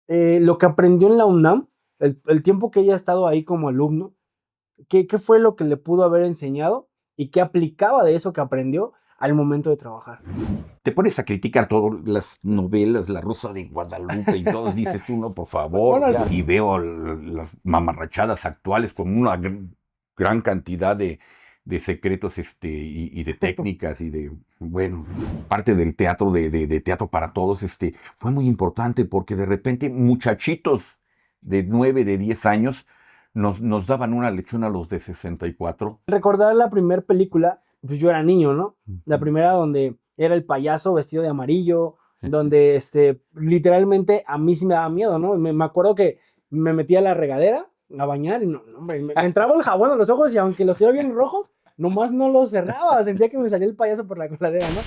lo que aprendió en la UNAM, el tiempo que ella ha estado ahí como alumno, ¿qué fue lo que le pudo haber enseñado y qué aplicaba de eso que aprendió al momento de trabajar? Te pones a criticar todas las novelas, La Rosa de Guadalupe y todos, dices tú, no, por favor, Bueno, o sea, y veo las mamarrachadas actuales con una gran cantidad de secretos y de técnicas y de, bueno, parte del teatro, de teatro para todos, fue muy importante porque de repente muchachitos de 9, de 10 años nos daban una lección a los de 64. recordar la primera película, pues yo era niño, ¿no? La primera donde era el payaso vestido de amarillo, donde literalmente a mí sí me daba miedo, ¿no? Me acuerdo que me metía a la regadera a bañar y no, hombre, me entraba el jabón a los ojos y aunque los tenía bien rojos, nomás no los cerraba, sentía que me salía el payaso por la coladera, ¿no?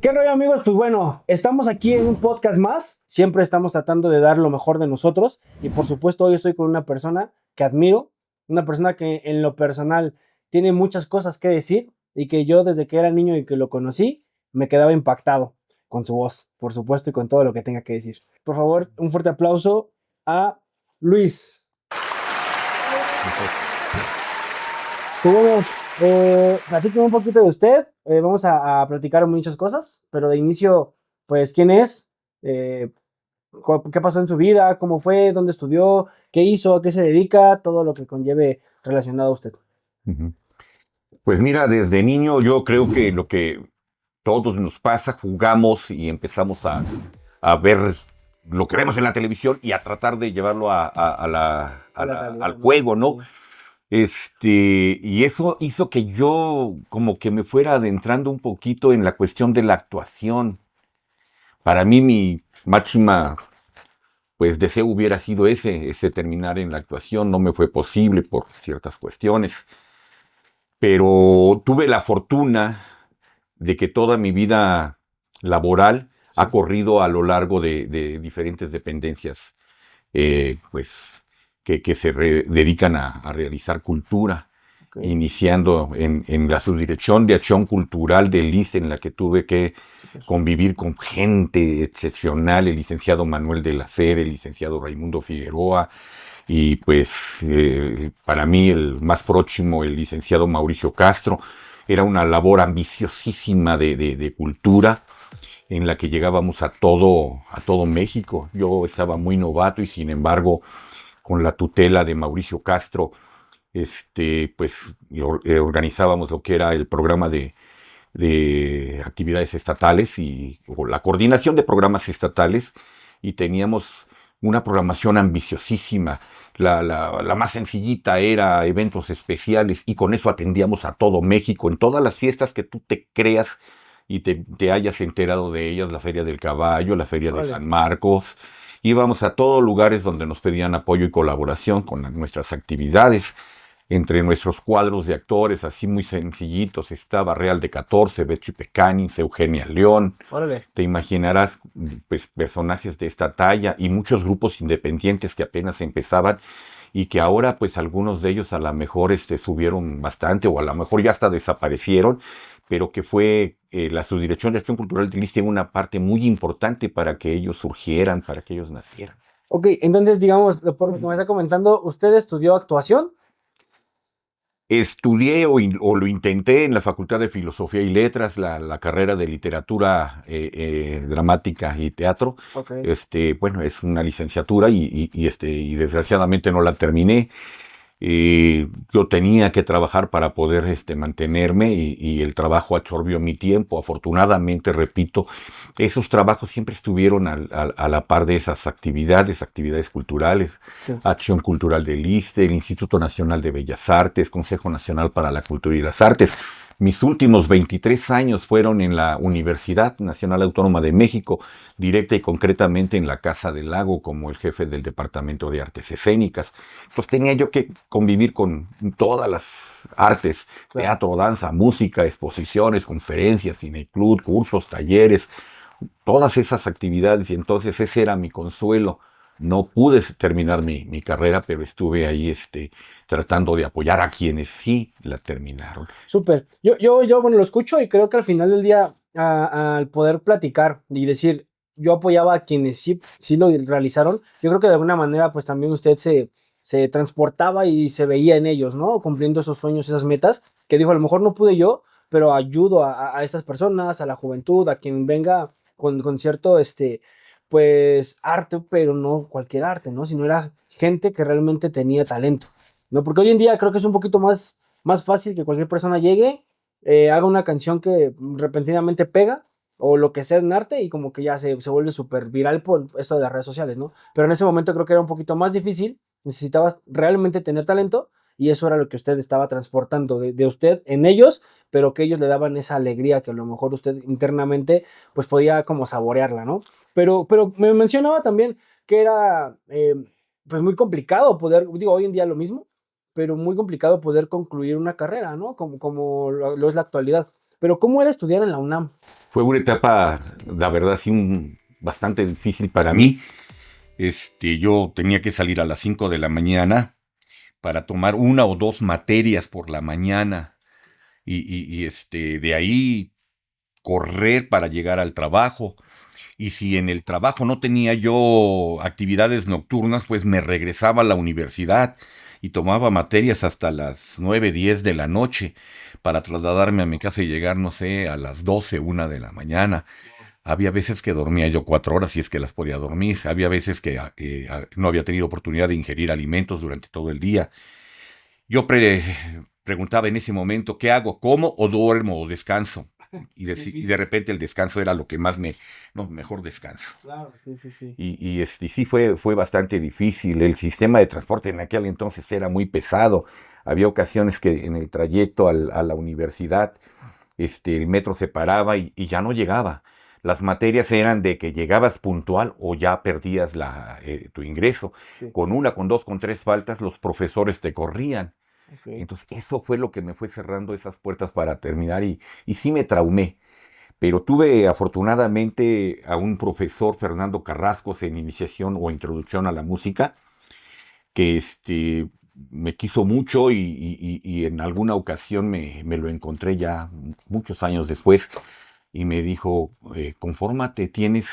¿Qué rollo, amigos? Pues bueno, estamos aquí en un podcast más. Siempre estamos tratando de dar lo mejor de nosotros. Y por supuesto, hoy estoy con una persona que admiro, una persona que en lo personal tiene muchas cosas que decir y que yo desde que era niño y que lo conocí, me quedaba impactado con su voz, por supuesto, y con todo lo que tenga que decir. Por favor, un fuerte aplauso a Luis. Pues bueno, platíqueme un poquito de usted. Vamos a platicar muchas cosas, pero de inicio, pues, ¿quién es? Eh, ¿Qué pasó en su vida? ¿Cómo fue? ¿Dónde estudió? ¿Qué hizo? ¿A qué se dedica? Todo lo que conlleve relacionado a usted. Ujú. Pues mira, desde niño yo creo que lo que todos nos pasa, jugamos y empezamos a ver lo que vemos en la televisión y a tratar de llevarlo al juego, ¿no? Sí. Y eso hizo que yo como que me fuera adentrando un poquito en la cuestión de la actuación. Para mí mi máxima pues deseo hubiera sido ese terminar en la actuación. No me fue posible por ciertas cuestiones, pero tuve la fortuna de que toda mi vida laboral Sí. ha corrido a lo largo de diferentes dependencias, pues que se dedican a realizar cultura, Okay. iniciando en la subdirección de acción cultural del ISSSTE, en la que tuve que Super. convivir con gente excepcional, el licenciado Manuel de la Sera, el licenciado Raimundo Figueroa, y pues para mí el más próximo, el licenciado Mauricio Castro. Era una labor ambiciosísima de cultura en la que llegábamos a todo México. Yo estaba muy novato y sin embargo, con la tutela de Mauricio Castro, pues organizábamos lo que era el programa de actividades estatales o la coordinación de programas estatales, y teníamos una programación ambiciosísima. La más sencillita era eventos especiales y con eso atendíamos a todo México, en todas las fiestas que tú te creas y te hayas enterado de ellas, la Feria del Caballo, la Feria de Órale. San Marcos. Íbamos a todos lugares donde nos pedían apoyo y colaboración con nuestras actividades. Entre nuestros cuadros de actores, así muy sencillitos, estaba Real de 14, Betsy Pecanins, Eugenia León. Órale. Te imaginarás pues, personajes de esta talla y muchos grupos independientes que apenas empezaban y que ahora pues algunos de ellos a lo mejor subieron bastante o a lo mejor ya hasta desaparecieron, pero que fue la Subdirección de Acción Cultural del ISSSTE una parte muy importante para que ellos surgieran, para que ellos nacieran. Ok, entonces, digamos, por lo que me está comentando, ¿usted estudió actuación? Estudié o lo intenté en la Facultad de Filosofía y Letras, la carrera de literatura dramática y teatro. Ok. Bueno, es una licenciatura y desgraciadamente no la terminé. Yo tenía que trabajar para poder mantenerme y el trabajo absorbió mi tiempo. Afortunadamente, repito, esos trabajos siempre estuvieron a la par de esas actividades culturales. Sí. Acción Cultural del ISSSTE, el Instituto Nacional de Bellas Artes, Consejo Nacional para la Cultura y las Artes. Mis últimos 23 años fueron en la Universidad Nacional Autónoma de México, directa y concretamente en la Casa del Lago como el jefe del Departamento de Artes Escénicas. Entonces tenía yo que convivir con todas las artes, Claro. teatro, danza, música, exposiciones, conferencias, cineclub, cursos, talleres, todas esas actividades, y entonces ese era mi consuelo. No pude terminar mi carrera, pero estuve ahí tratando de apoyar a quienes sí la terminaron. Súper. Bueno, lo escucho y creo que al final del día al poder platicar y decir, yo apoyaba a quienes sí lo realizaron, yo creo que de alguna manera pues también usted se transportaba y se veía en ellos, ¿no? Cumpliendo esos sueños, esas metas, que dijo, a lo mejor no pude yo, pero ayudo a estas personas, a la juventud, a quien venga con cierto, pues, arte, pero no cualquier arte, ¿no? Sino era gente que realmente tenía talento, ¿no? Porque hoy en día creo que es un poquito más fácil que cualquier persona llegue, haga una canción que repentinamente pega o lo que sea en arte y como que ya se vuelve súper viral por esto de las redes sociales, ¿no? Pero en ese momento creo que era un poquito más difícil, necesitabas realmente tener talento y eso era lo que usted estaba transportando de usted en ellos, pero que ellos le daban esa alegría que a lo mejor usted internamente pues podía como saborearla, ¿no? Pero me mencionaba también que era pues muy complicado poder, digo, hoy en día lo mismo, pero muy complicado poder concluir una carrera, ¿no? Como lo es la actualidad. Pero ¿cómo era estudiar en la UNAM? Fue una etapa, la verdad, sí, bastante difícil para mí. Yo tenía que salir a las 5 de la mañana para tomar una o dos materias por la mañana de ahí correr para llegar al trabajo. Y si en el trabajo no tenía yo actividades nocturnas, pues me regresaba a la universidad y tomaba materias hasta las 9, 10 de la noche para trasladarme a mi casa y llegar, no sé, a las 12, 1 de la mañana. Había veces que dormía yo 4 horas si es que las podía dormir. Había veces que no había tenido oportunidad de ingerir alimentos durante todo el día. Yo preguntaba en ese momento, ¿qué hago? ¿Como o duermo o descanso? Y de repente el descanso era lo que más no, mejor descanso. Claro, sí, sí, sí. Y sí fue bastante difícil. El sistema de transporte en aquel entonces era muy pesado. Había ocasiones que en el trayecto a la universidad, el metro se paraba y ya no llegaba. Las materias eran de que llegabas puntual o ya perdías tu ingreso. Sí, Con una, con dos, con tres faltas, los profesores te corrían. ok. Entonces, eso fue lo que me fue cerrando esas puertas para terminar y sí me traumé. Pero tuve afortunadamente a un profesor, Fernando Carrascos, en iniciación o introducción a la música, que me quiso mucho y en alguna ocasión me lo encontré ya muchos años después y me dijo, confórmate, tienes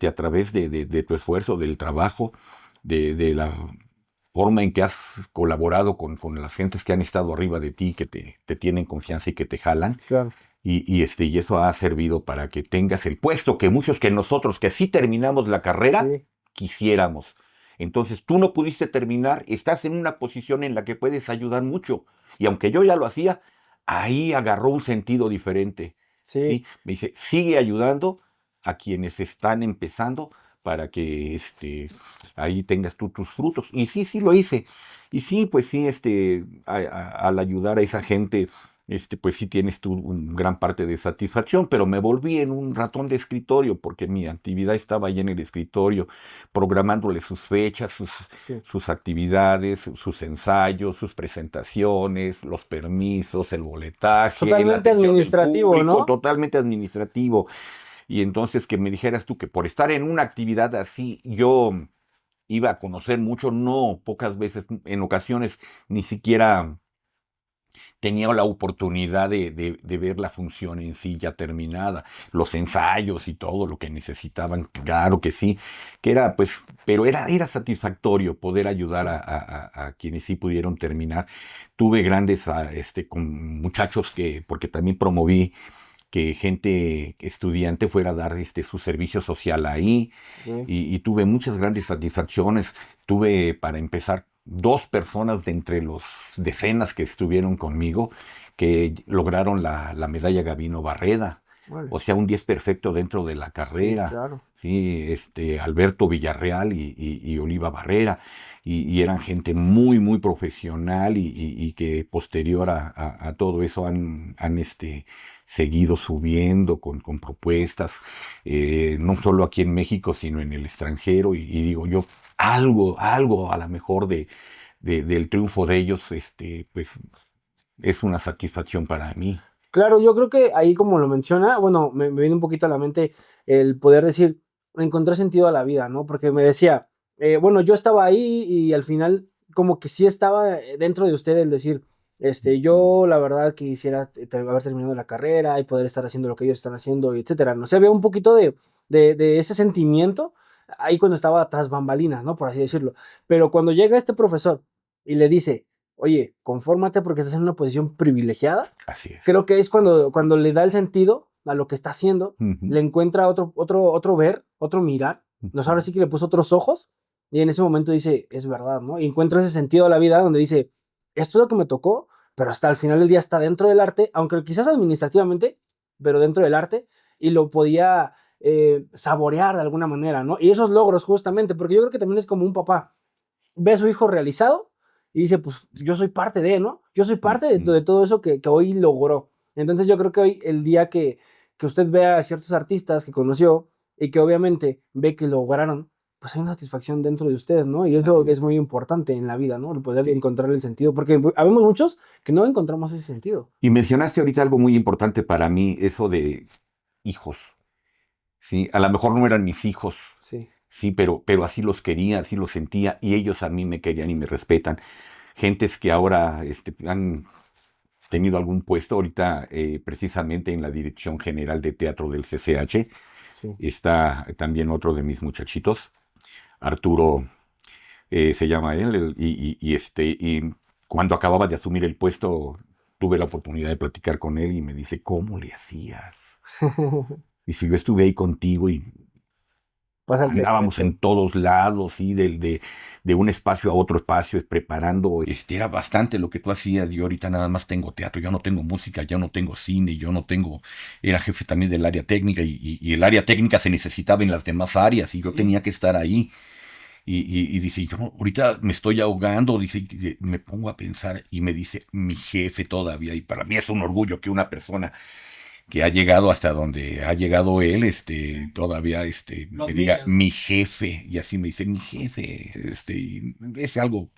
a través de tu esfuerzo, del trabajo, de la forma en que has colaborado con las gentes que han estado arriba de ti, que te tienen confianza y que te jalan. Claro. Y eso ha servido para que tengas el puesto que muchos que nosotros, que sí terminamos la carrera, Sí, quisiéramos. Entonces tú no pudiste terminar, estás en una posición en la que puedes ayudar mucho. Y aunque yo ya lo hacía, ahí agarró un sentido diferente. sí. ¿Sí? Me dice, sigue ayudando a quienes están empezando para que ahí tengas tú tus frutos. Y sí, sí lo hice. Y sí, pues sí, al ayudar a esa gente, pues sí tienes tú gran parte de satisfacción, pero me volví en un ratón de escritorio porque mi actividad estaba ahí en el escritorio, programándole sus fechas, Sí. sus actividades, sus ensayos, sus presentaciones, los permisos, el boletaje, la Totalmente atención del administrativo, público, ¿no? totalmente administrativo. Y entonces que me dijeras tú que por estar en una actividad así, yo iba a conocer mucho, no, pocas veces, en ocasiones ni siquiera tenía la oportunidad de ver la función en sí ya terminada, los ensayos y todo lo que necesitaban, claro que sí, que era pues, pero era satisfactorio poder ayudar Sí. a quienes sí pudieron terminar. Tuve grandes, con muchachos porque también promoví que gente estudiante fuera a dar su servicio social ahí, Ok. y tuve muchas grandes satisfacciones. Tuve, para empezar, dos personas de entre los decenas que estuvieron conmigo que lograron la medalla Gavino Barreda. Vale. O sea, un 10 perfecto dentro de la Sí, carrera. claro. Sí, Alberto Villarreal y Oliva Barrera. Y eran gente muy, muy profesional y que posterior a todo eso han seguido subiendo con propuestas, no solo aquí en México, sino en el extranjero. Y digo yo, algo a lo mejor del triunfo de ellos, pues es una satisfacción para mí. Claro, yo creo que ahí como lo menciona, bueno, me viene un poquito a la mente el poder decir, encontré sentido a la vida, ¿no? Porque me decía, bueno, yo estaba ahí y al final como que sí estaba dentro de usted el decir, Yo la verdad quisiera haber terminado la carrera y poder estar haciendo lo que ellos están haciendo, y etcétera. No sé, había un poquito de ese sentimiento ahí cuando estaba tras bambalinas, ¿no? Por así decirlo. Pero cuando llega este profesor y le dice, oye, confórmate porque estás en una posición privilegiada, Así es. creo que es cuando le da el sentido a lo que está haciendo, le encuentra otro ver, otro mirar. Nos ahora sí que le puso otros ojos y en ese momento dice, es verdad, ¿no? Y encuentra ese sentido a la vida donde dice, esto es lo que me tocó, pero hasta el final del día está dentro del arte, aunque quizás administrativamente, pero dentro del arte, y lo podía saborear de alguna manera, ¿no? Y esos logros justamente, porque yo creo que también es como un papá, ve a su hijo realizado y dice, pues yo soy parte de, ¿no? Yo soy parte de todo eso que hoy logró. Entonces yo creo que hoy, el día que usted vea a ciertos artistas que conoció y que obviamente ve que lograron, pues hay una satisfacción dentro de usted, ¿no? Y eso es muy importante en la vida, ¿no? El poder encontrar el sentido, porque habemos muchos que no encontramos ese sentido. Y mencionaste ahorita algo muy importante para mí, eso de hijos. Sí, a lo mejor no eran mis hijos, Sí. sí, pero así los quería, así los sentía, y ellos a mí me querían y me respetan. Gentes que ahora han tenido algún puesto, ahorita precisamente en la Dirección General de Teatro del CCH, Sí. está también otro de mis muchachitos, Arturo se llama él, y cuando acababa de asumir el puesto, tuve la oportunidad de platicar con él y me dice, ¿cómo le hacías? Y si yo estuve ahí contigo y Pasa el andábamos secreto. en todos lados, ¿sí? De un espacio a otro espacio, preparando. Era bastante lo que tú hacías. Yo ahorita nada más tengo teatro, yo no tengo música, yo no tengo cine, yo no tengo... Era jefe también del área técnica y el área técnica se necesitaba en las demás áreas y yo tenía que estar ahí. Y dice, yo ahorita me estoy ahogando, dice, me pongo a pensar y me dice, mi jefe todavía, y para mí es un orgullo que una persona que ha llegado hasta donde ha llegado él, todavía, me diga mi jefe, y así me dice mi jefe, y es algo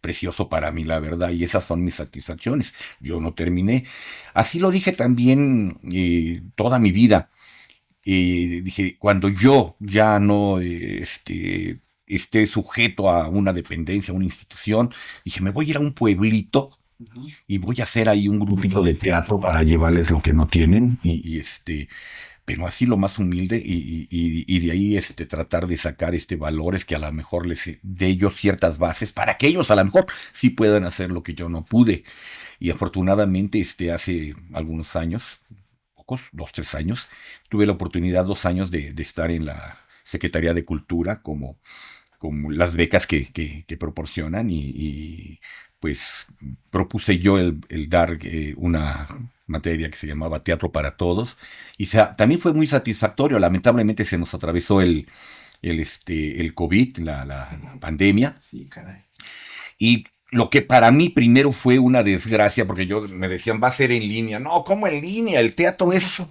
precioso para mí, la verdad, y esas son mis satisfacciones. Yo no terminé. Así lo dije también toda mi vida. Dije, cuando yo ya no, esté sujeto a una dependencia, a una institución, dije, me voy a ir a un pueblito y voy a hacer ahí un grupito de teatro para llevarles lo que no tienen pero así lo más humilde y de ahí tratar de sacar valores que a lo mejor les de ellos ciertas bases para que ellos a lo mejor sí puedan hacer lo que yo no pude. Y afortunadamente hace algunos años, pocos, 2, 3 años, tuve la oportunidad 2 años de estar en la Secretaría de Cultura como las becas que proporcionan pues propuse yo el dar una materia que se llamaba Teatro para Todos y también fue muy satisfactorio. Lamentablemente se nos atravesó el COVID, la pandemia. Sí, caray. Y lo que para mí primero fue una desgracia, porque me decían, va a ser en línea. No, ¿cómo en línea? El teatro es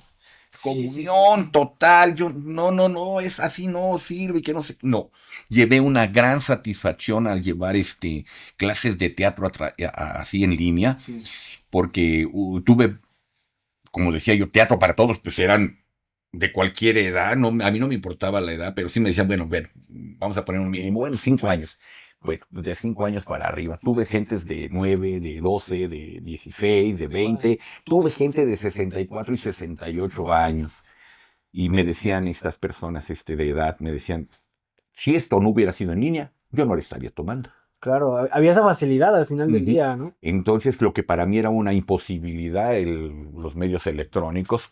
comunión total. Yo, no, es así, no sirve, que no sé. No, llevé una gran satisfacción al llevar clases de teatro así en línea, porque tuve, como decía yo, teatro para todos, pues eran de cualquier edad, no, a mí no me importaba la edad, pero sí me decían, bueno, vamos a poner un mínimo, bueno, 5 años. Bueno, de 5 años para arriba. Tuve gentes de 9, de 12, de 16, de 20. Tuve gente de 64 y 68 años. Y me decían estas personas de edad, me decían, si esto no hubiera sido en línea, yo no le estaría tomando. Claro, había esa facilidad al final del día, ¿no? Entonces, lo que para mí era una imposibilidad, los medios electrónicos,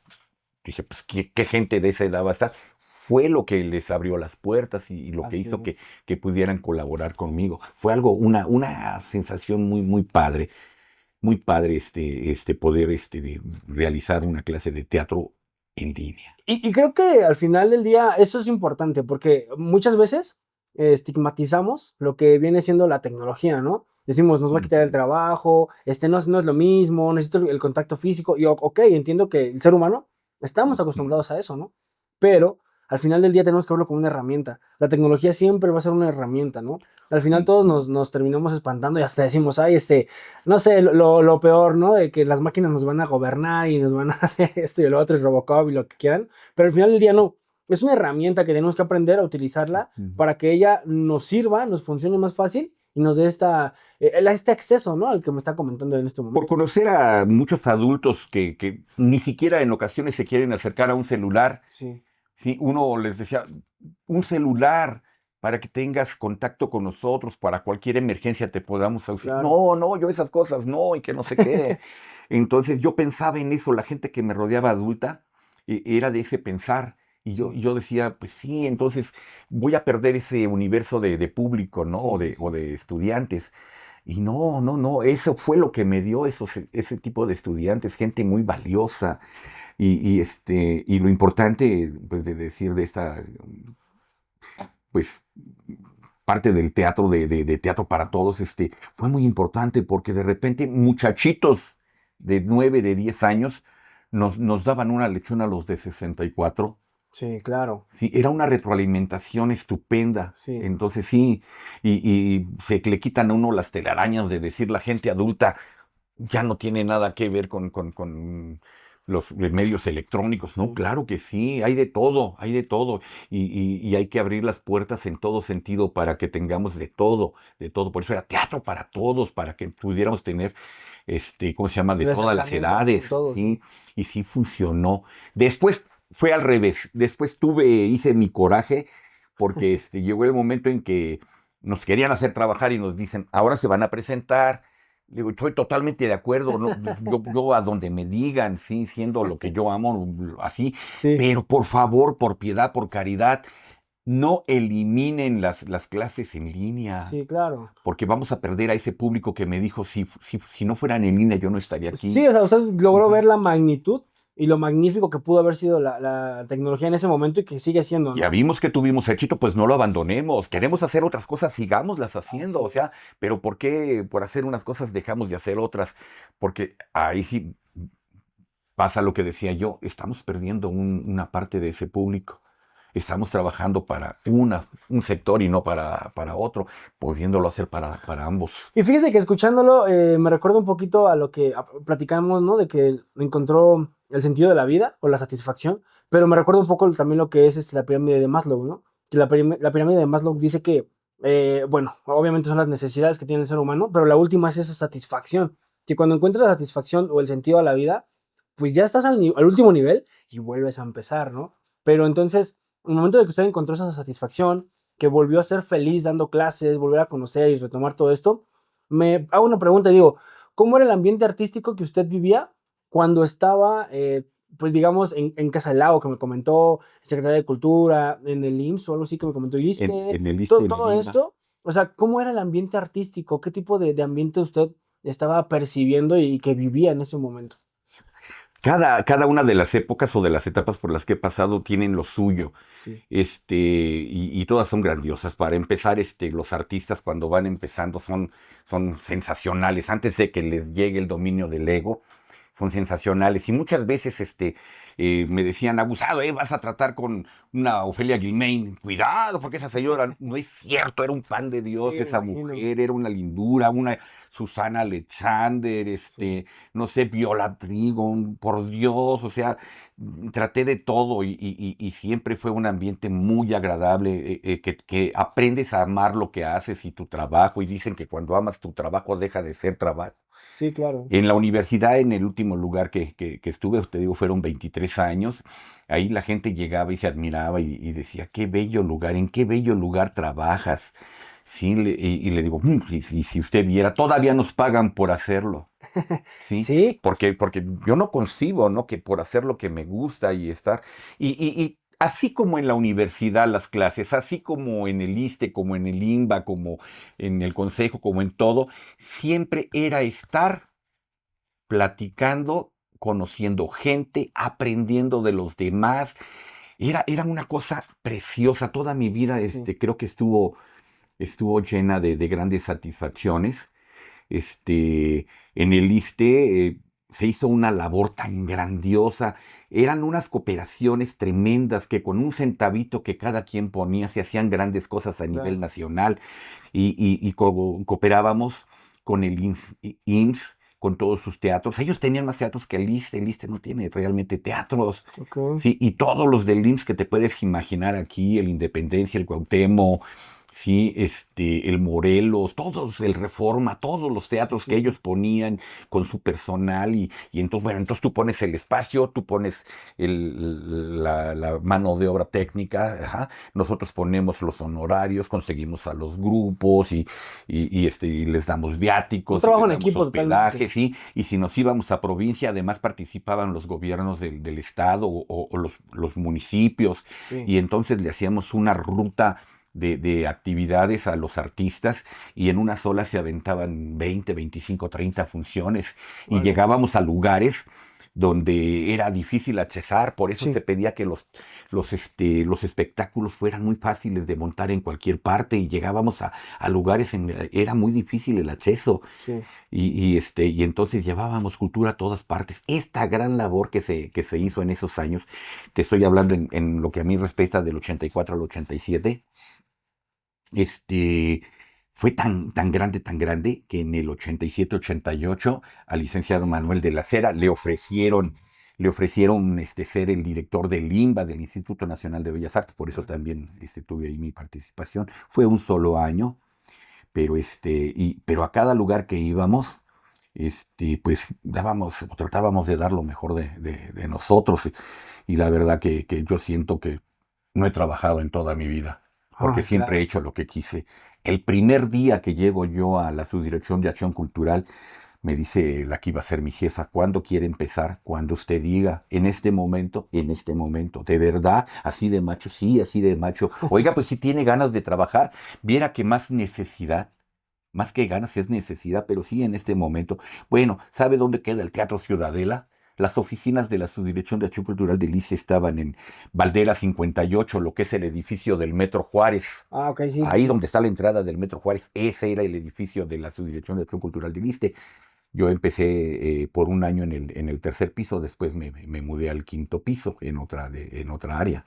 dije, pues, ¿qué gente de esa edad va a estar? Fue lo que les abrió las puertas y lo que hizo que pudieran colaborar conmigo. Fue algo, una sensación muy, muy padre poder de realizar una clase de teatro en línea. Y creo que al final del día eso es importante porque muchas veces estigmatizamos lo que viene siendo la tecnología, ¿no? Decimos, nos va a quitar el trabajo, no es lo mismo, necesito el contacto físico. Y ok, entiendo que el ser humano estamos acostumbrados a eso, ¿no? Pero al final del día tenemos que verlo como una herramienta. La tecnología siempre va a ser una herramienta, ¿no? Al final todos nos terminamos espantando y hasta decimos, ay, no sé, lo peor, ¿no? De que las máquinas nos van a gobernar y nos van a hacer esto y lo otro, y Robocop y lo que quieran. Pero al final del día no. Es una herramienta que tenemos que aprender a utilizarla para que ella nos sirva, nos funcione más fácil y nos dé este acceso, ¿no? Al que me está comentando en este Por momento. conocer a muchos adultos que ni siquiera en ocasiones se quieren acercar a un celular. Sí, Sí, uno les decía, un celular para que tengas contacto con nosotros, para cualquier emergencia te podamos auxiliar. claro. No, no, yo esas cosas no, y que no sé qué. Entonces yo pensaba en eso, la gente que me rodeaba adulta, era de ese pensar. Y yo, Sí, yo decía, pues sí, entonces voy a perder ese universo de público, ¿no? sí, O sí, o sí. de estudiantes. Y no, no, no, eso fue lo que me dio ese tipo de estudiantes, gente muy valiosa. Y lo importante, pues, de decir de esta, pues, parte del teatro, de Teatro para Todos, fue muy importante porque de repente muchachitos de 9 de 10 años nos daban una lección a los de 64. Sí, claro. Sí, era una retroalimentación estupenda. Sí, Entonces sí, y se le quitan a uno las telarañas de decir la gente adulta ya no tiene nada que ver con los medios electrónicos, ¿no? sí. Claro que sí, hay de todo, hay de todo. Y hay que abrir las puertas en todo sentido para que tengamos de todo, de todo. Por eso era teatro para todos, para que pudiéramos tener, ¿cómo se llama? De El todas las acercamiento con edades, todos, sí. ¿sí? Y sí funcionó. Después fue al revés. Después hice mi coraje, porque llegó el momento en que nos querían hacer trabajar y nos dicen, ahora se van a presentar. Le digo, estoy totalmente de acuerdo, no, yo a donde me digan, sí, siendo lo que yo amo, así, Sí, pero por favor, por piedad, por caridad, no eliminen las clases en línea, sí, claro. porque vamos a perder a ese público que me dijo, si no fueran en línea, yo no estaría Sí, aquí. o sea, usted logró Ujú. ver la magnitud y lo magnífico que pudo haber sido la tecnología en ese momento y que sigue siendo, Ya ¿no? vimos que tuvimos éxito, pues no lo abandonemos. Queremos hacer otras cosas, sigámoslas haciendo. Así O sea, es. pero ¿por qué por hacer unas cosas dejamos de hacer otras? Porque ahí sí pasa lo que decía yo, estamos perdiendo una parte de ese público. Estamos trabajando para un sector y no para otro, pudiéndolo hacer para ambos. Y fíjese que escuchándolo me recuerda un poquito a lo que platicamos, ¿no? De que encontró el sentido de la vida o la satisfacción, pero me recuerda un poco también lo que es la pirámide de Maslow, ¿no? Que la pirámide de Maslow dice que, bueno, obviamente son las necesidades que tiene el ser humano, pero la última es esa satisfacción, que cuando encuentras la satisfacción o el sentido a la vida, pues ya estás al último nivel y vuelves a empezar, ¿no? Pero entonces, en el momento de que usted encontró esa satisfacción, que volvió a ser feliz dando clases, volver a conocer y retomar todo esto, me hago una pregunta y digo, ¿cómo era el ambiente artístico que usted vivía cuando estaba, pues digamos, en Casa del Lago, que me comentó, Secretaría de Cultura, en el IMSS o algo así que me comentó, ISSSTE, En el ISSSTE, todo, en el todo INBA. esto? O sea, ¿cómo era el ambiente artístico? ¿Qué tipo de ambiente usted estaba percibiendo y que vivía en ese momento? Cada una de las épocas o de las etapas por las que he pasado tienen lo suyo. Sí, Y todas son grandiosas. Para empezar, los artistas cuando van empezando son sensacionales. Antes de que les llegue el dominio del ego, son sensacionales. Y muchas veces me decían, abusado, vas a tratar con una Ofelia Guilmain. Cuidado, porque esa señora no es cierto, era un pan de sí, Dios me esa imagino. mujer, era una lindura, una Susana Alexander, Sí, no sé, Viola Trigo, por Dios, o sea, traté de todo y siempre fue un ambiente muy agradable, que aprendes a amar lo que haces y tu trabajo, y dicen que cuando amas tu trabajo deja de ser trabajo. sí, claro. En la universidad, en el último lugar que estuve, te digo, fueron 23 años, ahí la gente llegaba y se admiraba y decía, qué bello lugar, en qué bello lugar trabajas. Sí, y le digo, y si usted viera, todavía nos pagan por hacerlo. Sí, Sí, porque yo no concibo, ¿no? Que por hacer lo que me gusta y estar, y así como en la universidad las clases, así como en el ISSSTE, como en el INBA, como en el consejo, como en todo, siempre era estar platicando, conociendo gente, aprendiendo de los demás. Era una cosa preciosa. Toda mi vida, sí, creo que estuvo llena de grandes satisfacciones. En el ISSSTE se hizo una labor tan grandiosa. Eran unas cooperaciones tremendas que con un centavito que cada quien ponía se hacían grandes cosas a nivel claro. nacional y cooperábamos con el IMSS, con todos sus teatros. Ellos tenían más teatros que el ISSSTE no tiene realmente teatros. Ok. Sí, y todos los del IMSS que te puedes imaginar aquí, el Independencia, el Cuauhtémoc, Sí, el Morelos, todos, el Reforma, todos los teatros que Sí. ellos ponían con su personal y entonces, bueno, entonces tú pones el espacio, tú pones la mano de obra técnica, ajá, nosotros ponemos los honorarios, conseguimos a los grupos y les damos Un viáticos y trabajo les en damos equipo totalmente. hospedaje, sí, y si nos íbamos a provincia, además participaban los gobiernos del estado o los municipios Sí. y entonces le hacíamos una ruta de actividades a los artistas y en una sola se aventaban 20, 25, 30 funciones y Vale. llegábamos a lugares donde era difícil accesar, por eso se Sí, pedía que los espectáculos fueran muy fáciles de montar en cualquier parte y llegábamos a lugares en era muy difícil el acceso sí. y entonces llevábamos cultura a todas partes. Esta gran labor que se hizo en esos años, te estoy hablando en lo que a mí respecta del 84 al 87, este, fue tan grande, que en el 87-88 al licenciado Manuel de la Cera le ofrecieron ser el director del INBA, del Instituto Nacional de Bellas Artes, por eso también tuve ahí mi participación. Fue un solo año, pero a cada lugar que íbamos, pues tratábamos de dar lo mejor de nosotros, y la verdad que yo siento que no he trabajado en toda mi vida, porque Ay, siempre he claro. hecho lo que quise. El primer día que llego yo a la Subdirección de Acción Cultural, me dice la que iba a ser mi jefa: ¿cuándo quiere empezar? Cuando usted diga, en este momento, de verdad, así de macho, sí, así de macho. Oiga, pues si tiene ganas de trabajar, viera que más necesidad, más que ganas es necesidad, pero sí en este momento. Bueno, ¿sabe dónde queda el Teatro Ciudadela? Las oficinas de la Subdirección de Acción Cultural del ICE estaban en Valdera 58, lo que es el edificio del Metro Juárez. Ah, ok, sí, sí, Ahí sí. donde está la entrada del Metro Juárez, ese era el edificio de la Subdirección de Acción Cultural del ISSSTE. Yo empecé por un año en el tercer piso, después me mudé al quinto piso en otra área.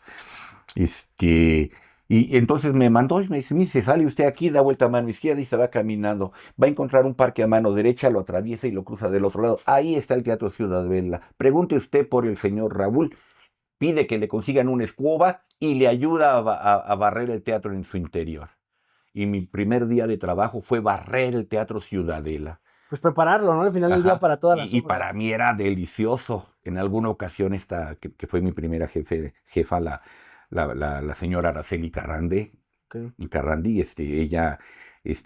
Este, y entonces me mandó y me dice: "Mire, se sale usted aquí, da vuelta a mano izquierda y se va caminando. Va a encontrar un parque a mano derecha, lo atraviesa y lo cruza del otro lado. Ahí está el Teatro Ciudad Vela. Pregunte usted por el señor Raúl, pide que le consigan una escoba y le ayuda a barrer el teatro en su interior". Y mi primer día de trabajo fue barrer el Teatro Ciudadela. Pues prepararlo, ¿no? Al final del día Ajá. para todas las Y para obras. mí era delicioso. En alguna ocasión que fue mi primera jefa, la señora Araceli Ok. Carrandi, ella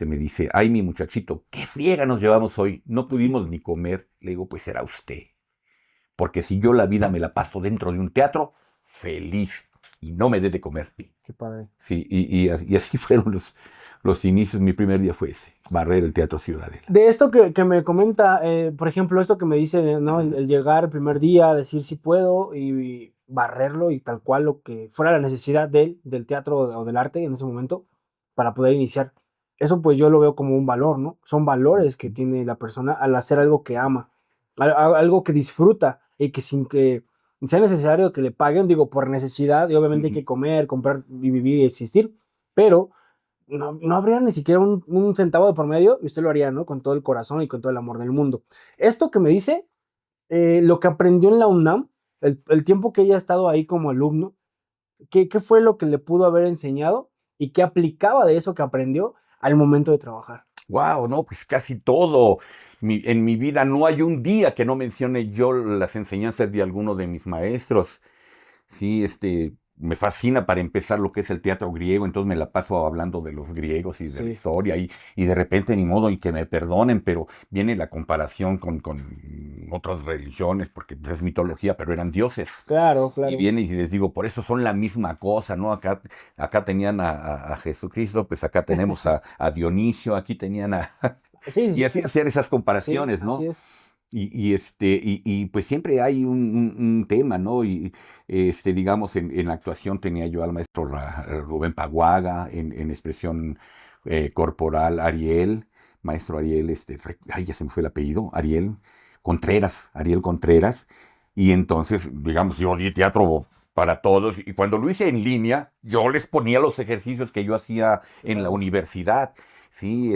me dice: "Ay, mi muchachito, qué friega nos llevamos hoy. No pudimos ni comer". Le digo: "Pues era usted. Porque si yo la vida me la paso dentro de un teatro, feliz. Y no me dé de comer". Qué padre. Sí, y así fueron los inicios. Mi primer día fue ese, barrer el Teatro Ciudadela. De esto que me comenta, por ejemplo, esto que me dice, ¿no? El llegar el primer día, decir sí puedo y barrerlo y tal cual lo que fuera la necesidad del teatro o del arte en ese momento para poder iniciar. Eso pues yo lo veo como un valor, ¿no? Son valores que tiene la persona al hacer algo que ama, algo que disfruta y que sin que sea necesario que le paguen, digo, por necesidad y obviamente hay Ujú. que comer, comprar y vivir y existir, pero no habría ni siquiera un centavo de por medio y usted lo haría, ¿no? Con todo el corazón y con todo el amor del mundo. Esto que me dice, lo que aprendió en la UNAM, el tiempo que ella ha estado ahí como alumno, ¿qué fue lo que le pudo haber enseñado y qué aplicaba de eso que aprendió al momento de trabajar? Wow, no, pues casi todo. En mi vida no hay un día que no mencione yo las enseñanzas de alguno de mis maestros. Sí, me fascina para empezar lo que es el teatro griego, entonces me la paso hablando de los griegos y de la Sí, historia, y de repente, ni modo, y que me perdonen, pero viene la comparación con otras religiones, porque es mitología, pero eran dioses. claro, Y claro. viene y les digo: por eso son la misma cosa, ¿no? Acá tenían a Jesucristo, pues acá tenemos a Dionisio, aquí tenían a... Sí, y sí, así sí, hacer esas sí, comparaciones, así ¿no? es. Y pues siempre hay un tema, ¿no? Y digamos, en la actuación tenía yo al maestro Rubén Paguaga, en expresión corporal maestro Ariel, ay, ya se me fue el apellido, Ariel Contreras, y entonces, digamos, yo di teatro para todos, y cuando lo hice en línea, yo les ponía los ejercicios que yo hacía en la Claro, universidad, sí,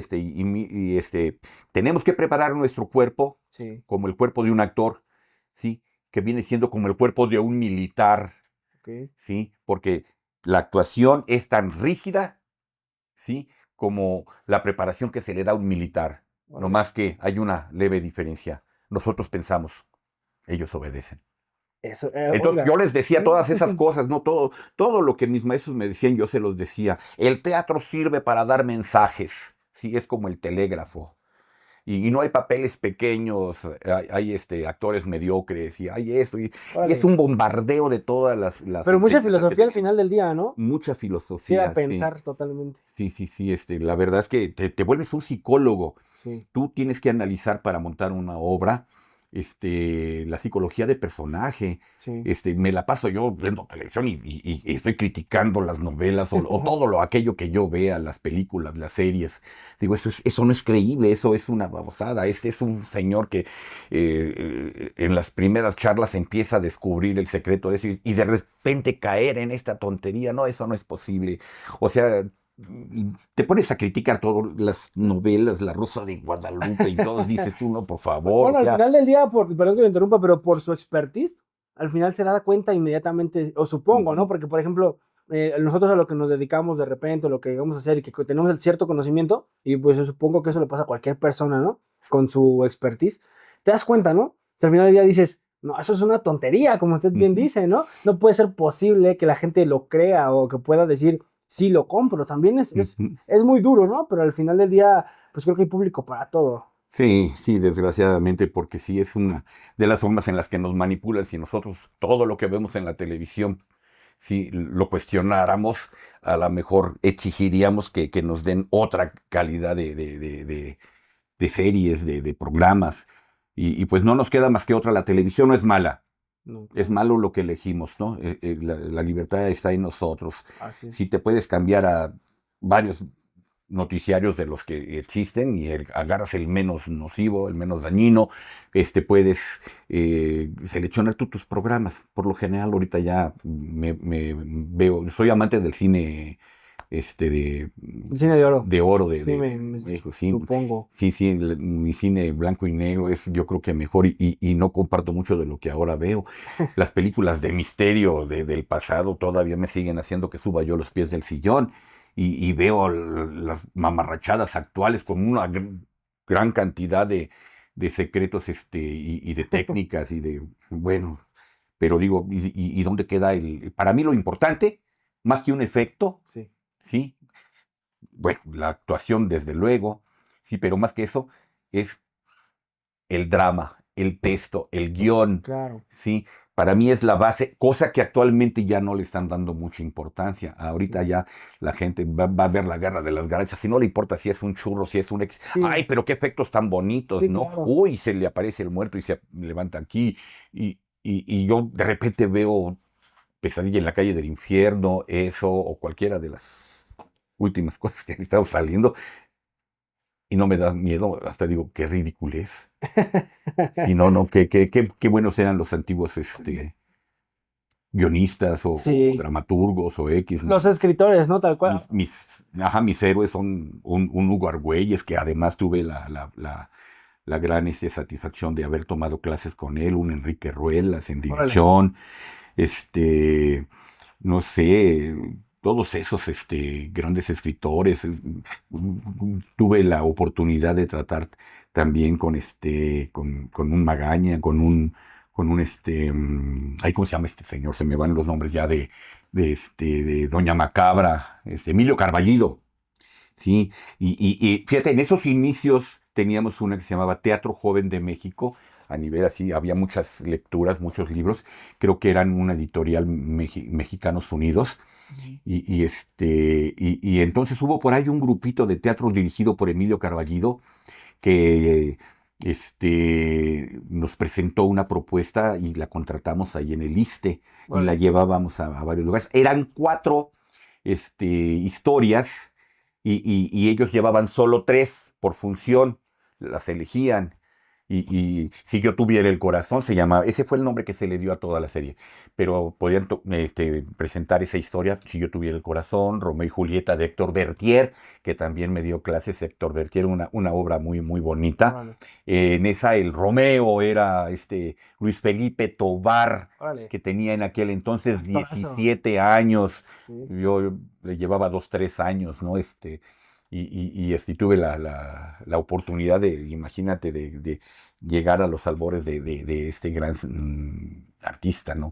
tenemos que preparar nuestro cuerpo sí, como el cuerpo de un actor, ¿sí? Que viene siendo como el cuerpo de un militar, ok. ¿sí? Porque la actuación es tan rígida, ¿sí? Como la preparación que se le da a un militar. No más que hay una leve diferencia. Nosotros pensamos, ellos obedecen. Eso, Entonces oiga. yo les decía todas esas cosas, ¿no? Todo lo que mis maestros me decían, yo se los decía. El teatro sirve para dar mensajes, ¿sí? Es como el telégrafo. Y no hay papeles pequeños, hay actores mediocres, y hay esto, y es Órale. un bombardeo de todas las Pero mucha enseñanzas que filosofía al tenemos. final del día, ¿no? Mucha Sí, a filosofía, sí. pensar totalmente. Sí, la verdad es que te vuelves un psicólogo. Sí, Tú tienes que analizar para montar una obra, la psicología de personaje. sí. Me la paso yo viendo televisión y estoy criticando las novelas o todo aquello que yo vea, las películas, las series. Digo, eso no es creíble, eso es una babosada. Este es un señor que en las primeras charlas empieza a descubrir el secreto de eso y de repente caer en esta tontería. No, eso no es posible. O sea, y te pones a criticar todas las novelas, La Rosa de Guadalupe y todos dices tú, no, por favor, o Bueno, al sea, final del día, perdón que me interrumpa, pero por su expertise, al final se da cuenta inmediatamente, o supongo, ¿no? ujú, Porque, por ejemplo, nosotros a lo que nos dedicamos de repente, lo que vamos a hacer y que tenemos el cierto conocimiento, y pues yo supongo que eso le pasa a cualquier persona, ¿no? Con su expertise, te das cuenta, ¿no? Que al final del día dices, no, eso es una tontería, como usted bien ujú, dice, ¿no? No puede ser posible que la gente lo crea o que pueda decir, sí, lo compro. También ujú. es muy duro, ¿no? Pero al final del día, pues creo que hay público para todo. Sí, desgraciadamente, porque sí es una de las formas en las que nos manipulan. Si nosotros todo lo que vemos en la televisión, si lo cuestionáramos, a lo mejor exigiríamos que nos den otra calidad de series, de programas, y pues no nos queda más que otra. La televisión no es mala. No, Es claro. malo lo que elegimos, ¿no? La libertad está en nosotros. Así es. Si te puedes cambiar a varios noticiarios de los que existen y agarras el menos nocivo, el menos dañino, puedes seleccionar tú tus programas. Por lo general, ahorita ya me veo, soy amante del cine, de, El cine de oro. de oro Sí, de México, sí. supongo. Sí, mi cine blanco y negro es yo creo que mejor y no comparto mucho de lo que ahora veo. Las películas de misterio del pasado todavía me siguen haciendo que suba yo los pies del sillón y veo las mamarrachadas actuales con una gran cantidad de secretos y de técnicas bueno, pero digo, ¿y dónde queda para mí lo importante, más que un efecto, Sí, sí? Bueno, la actuación desde luego, sí, pero más que eso es el drama, el texto, el guión, claro. ¿sí? Para mí es la base, cosa que actualmente ya no le están dando mucha importancia. Ahorita Sí, ya la gente va a ver la guerra de las galaxias, si no le importa si es un churro, si es un ex. sí, Ay, pero qué efectos tan bonitos, sí, ¿no? claro. Uy, se le aparece el muerto y se levanta aquí. Y yo de repente veo Pesadilla en la calle del infierno, eso, o cualquiera de las últimas cosas que han estado saliendo, y no me da miedo, hasta digo, qué ridiculez. Si no, no, qué buenos eran los antiguos guionistas o Sí, dramaturgos o X, ¿no? los escritores, ¿no? Tal cual. Mis héroes son un Hugo Argüelles, que además tuve la gran satisfacción de haber tomado clases con él, un Enrique Ruelas en Órale. dirección, este, no sé, todos esos grandes escritores. Tuve la oportunidad de tratar también con un Magaña, ay, ¿cómo se llama este señor? Se me van los nombres ya de Doña Macabra, Emilio Carballido, sí, y fíjate, en esos inicios teníamos una que se llamaba Teatro Joven de México, a nivel así, había muchas lecturas, muchos libros, creo que eran una editorial Mexicanos Unidos, Ujú. y entonces hubo por ahí un grupito de teatro dirigido por Emilio Carballido que nos presentó una propuesta y la contratamos ahí en el ISSSTE y la Órale. llevábamos a varios lugares. Eran cuatro historias y ellos llevaban solo tres por función, las elegían. y Si yo tuviera el corazón se llamaba, ese fue el nombre que se le dio a toda la serie, pero podían presentar esa historia, Si yo tuviera el corazón, Romeo y Julieta de Héctor Bertier, que también me dio clases Héctor Bertier, una obra muy, muy bonita. Órale, En esa el Romeo era Luis Felipe Tovar, órale. que tenía en aquel entonces Actorazo. 17 años, Sí. yo le llevaba 2, 3 años, ¿no? Tuve la oportunidad imagínate, de llegar a los albores de este gran artista, ¿no?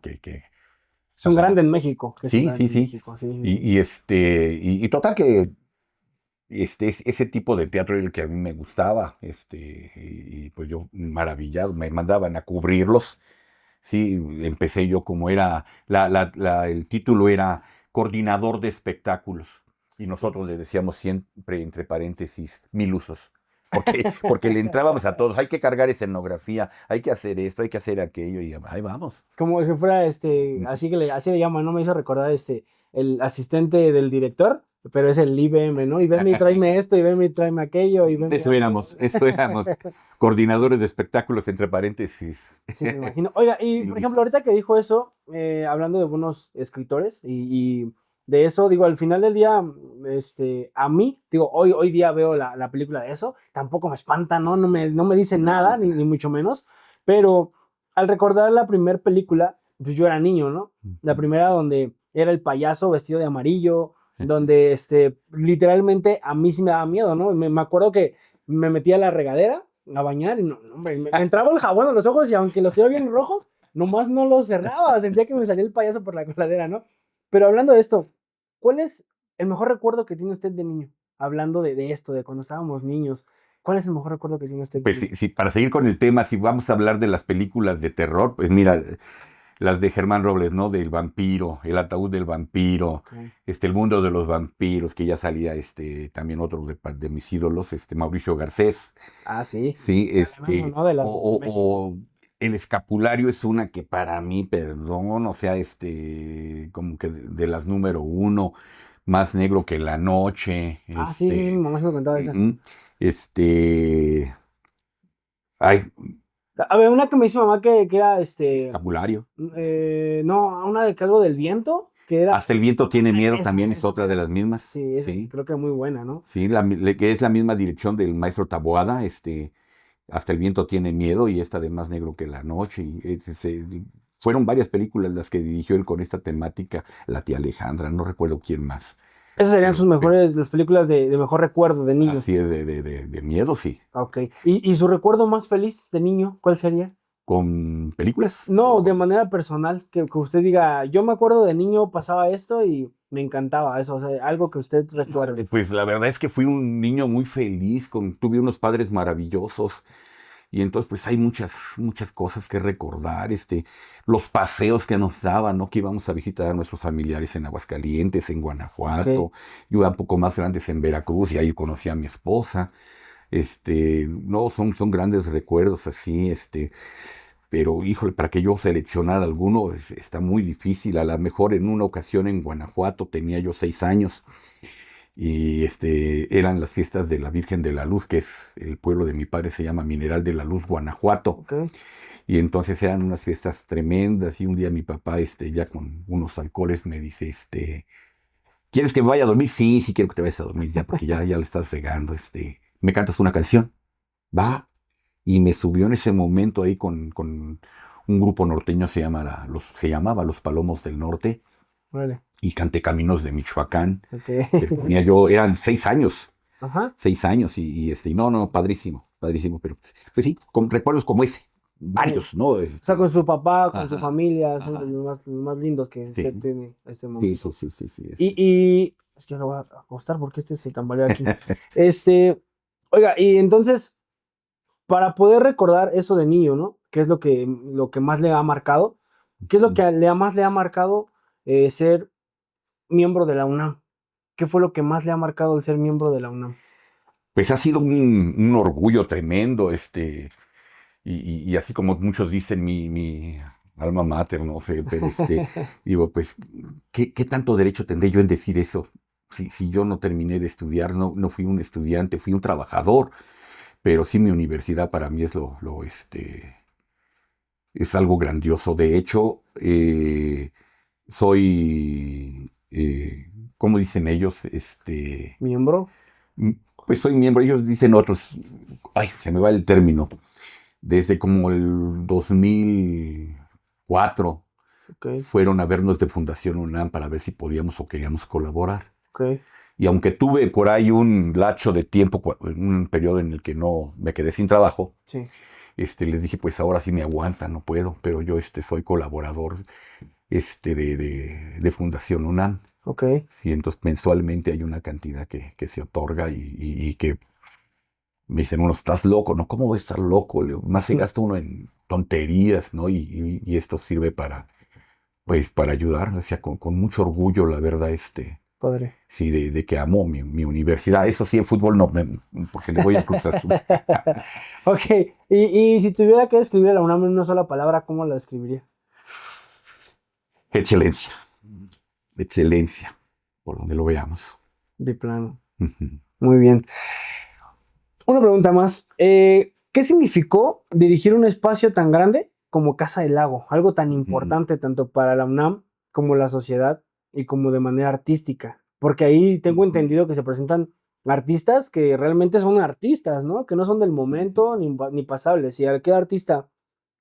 Es un Ajá. grande en México, que es un Sí, sí, grande en sí. México, sí, sí, sí. Y total que ese tipo de teatro era el que a mí me gustaba, pues yo maravillado, me mandaban a cubrirlos. Sí, empecé yo como era, el título era coordinador de espectáculos y nosotros le decíamos siempre entre paréntesis mil usos. Porque le entrábamos a todos, hay que cargar escenografía, hay que hacer esto, hay que hacer aquello y ahí vamos. Como si fuera Ujú. así le llaman, ¿no? Me hizo recordar el asistente del director, pero es el IBM, ¿no? Y venme y tráeme esto, y venme y tráeme aquello, y venme y hazme. Eso éramos, coordinadores de espectáculos entre paréntesis. Sí, me imagino. Oiga, y Mil por ejemplo, usos. ahorita que dijo eso, hablando de buenos escritores y de eso, digo, al final del día, a mí, digo, hoy día veo la película de eso, tampoco me espanta, ¿no? No me dice nada, ni mucho menos, pero al recordar la primera película, pues yo era niño, ¿no? La Ujú. primera donde era el payaso vestido de amarillo, donde, literalmente a mí sí me daba miedo, ¿no? Me acuerdo que me metía a la regadera a bañar y no, no, hombre, me entraba el jabón a los ojos y aunque los tuviera bien rojos, nomás no los cerraba, sentía que me salía el payaso por la coladera, ¿no? Pero hablando de esto, ¿cuál es el mejor recuerdo que tiene usted de niño? Hablando de esto, de cuando estábamos niños, ¿cuál es el mejor recuerdo que tiene usted de Pues niño? para seguir con el tema, si vamos a hablar de las películas de terror, pues mira, las de Germán Robles, ¿no? Del vampiro, El ataúd del vampiro, Ok. El mundo de los vampiros, que ya salía también otro de mis ídolos, Mauricio Garcés, Ah, sí. sí, Galaнаzo, ¿no? De, o, de o- México. o El escapulario es una que para mí, perdón, o sea, como que de las número uno, Más negro que la noche, Ah, sí, sí, sí, mi mamá se me contaba esa. ujú, este, ay, A ver, una que me dice mi mamá que era, escapulario. no, una de que algo del viento, que era, Hasta el viento tiene miedo también es esa otra de mera. las mismas, Sí, esa sí. creo que era muy buena, ¿no? Sí, que es la misma dirección del maestro Taboada, Hasta el viento tiene miedo y esta de Más negro que la noche. Fueron varias películas las que dirigió él con esta temática, la tía Alejandra, no recuerdo quién más, Esas serían sus pero mejores, las películas de mejor recuerdo de niño. así es de miedo, sí. Ok. ¿Y su recuerdo más feliz de niño, cuál sería? ¿Con películas? No, de manera personal, que usted diga, yo me acuerdo de niño pasaba esto y me encantaba eso, o sea, algo que usted recuerde. Híjole, pues la verdad es que fui un niño muy feliz, tuve unos padres maravillosos. Y entonces, pues hay muchas, muchas cosas que recordar, los paseos que nos daban, ¿no? Que íbamos a visitar a nuestros familiares en Aguascalientes, en Ok. Guanajuato, yo era un poco más grandes en Veracruz y ahí conocí a mi esposa. No, son grandes recuerdos así, pero híjole, para que yo seleccionara alguno está muy difícil. A lo mejor en una ocasión en Guanajuato tenía yo 6 años y eran las fiestas de la Virgen de la Luz, que es el pueblo de mi padre, se llama Mineral de la Luz, Guanajuato. Ok. Y entonces eran unas fiestas tremendas y un día mi papá, ya con unos alcoholes, me dice, ¿quieres que me vaya a dormir? Sí, sí quiero que te vayas a dormir ya, porque ya le estás regando, ¿me cantas una canción? Va. Y me subió en ese momento ahí con un grupo norteño, se llamaba Los Palomos del Norte, Vale. y canté Caminos de Michoacán. Ok. Eran 6 años. Ajá. 6 años y no, no, padrísimo, padrísimo, pero pues sí, con recuerdos como ese, O varios, ¿no? sea, con su papá, con su Ajá, familia, son de ajá, los más lindos que usted sí, tiene en este sí, sí, momento. sí, sí, sí, Y es que ya lo voy a acostar porque se tambaleó aquí. Este, oiga, y entonces, para poder recordar eso de niño, ¿no? ¿Qué es lo que más le ha marcado? ¿Qué es lo que más le ha marcado ser miembro de la UNAM? ¿Qué fue lo que más le ha marcado el ser miembro de la UNAM? Pues ha sido un orgullo tremendo, y así como muchos dicen mi alma mater, no sé, pero digo, pues, ¿qué tanto derecho tendré yo en decir eso? Si yo no terminé de estudiar, no fui un estudiante, fui un trabajador. pero sí mi universidad para mí es es algo grandioso. De hecho, soy, ¿cómo dicen ellos? Miembro. Mm, Pues soy miembro, ellos dicen otros, ay, se me va el término, desde como el 2004 Ok, fueron a vernos de Fundación UNAM para ver si podíamos o queríamos colaborar. ok, Y aunque tuve por ahí un lapso de tiempo, un periodo en el que no me quedé sin trabajo, sí, les dije, pues ahora sí me aguanta, no puedo, pero yo soy colaborador de Fundación UNAM. ok. Sí, entonces mensualmente hay una cantidad que se otorga y que me dicen uno, estás loco, ¿no? ¿Cómo voy a estar loco? Más se gasta uno en tonterías, ¿no? Y esto sirve pues, para ayudar, o sea, con mucho orgullo, la verdad, Padre. sí, de que amo mi universidad. Eso sí, en fútbol no, porque le voy al Cruz Azul. Ok, y si tuviera que describir a la UNAM en una sola palabra, ¿cómo la describiría? Excelencia, excelencia, por donde lo veamos. De plano. Ujú. Muy bien. Una pregunta más. ¿Qué significó dirigir un espacio tan grande como Casa del Lago? Algo tan Ujú. importante tanto para la UNAM como la sociedad y como de manera artística. Porque ahí tengo Ujú. entendido que se presentan artistas que realmente son artistas, ¿no? Que no son del momento ni pasables. Y aquel artista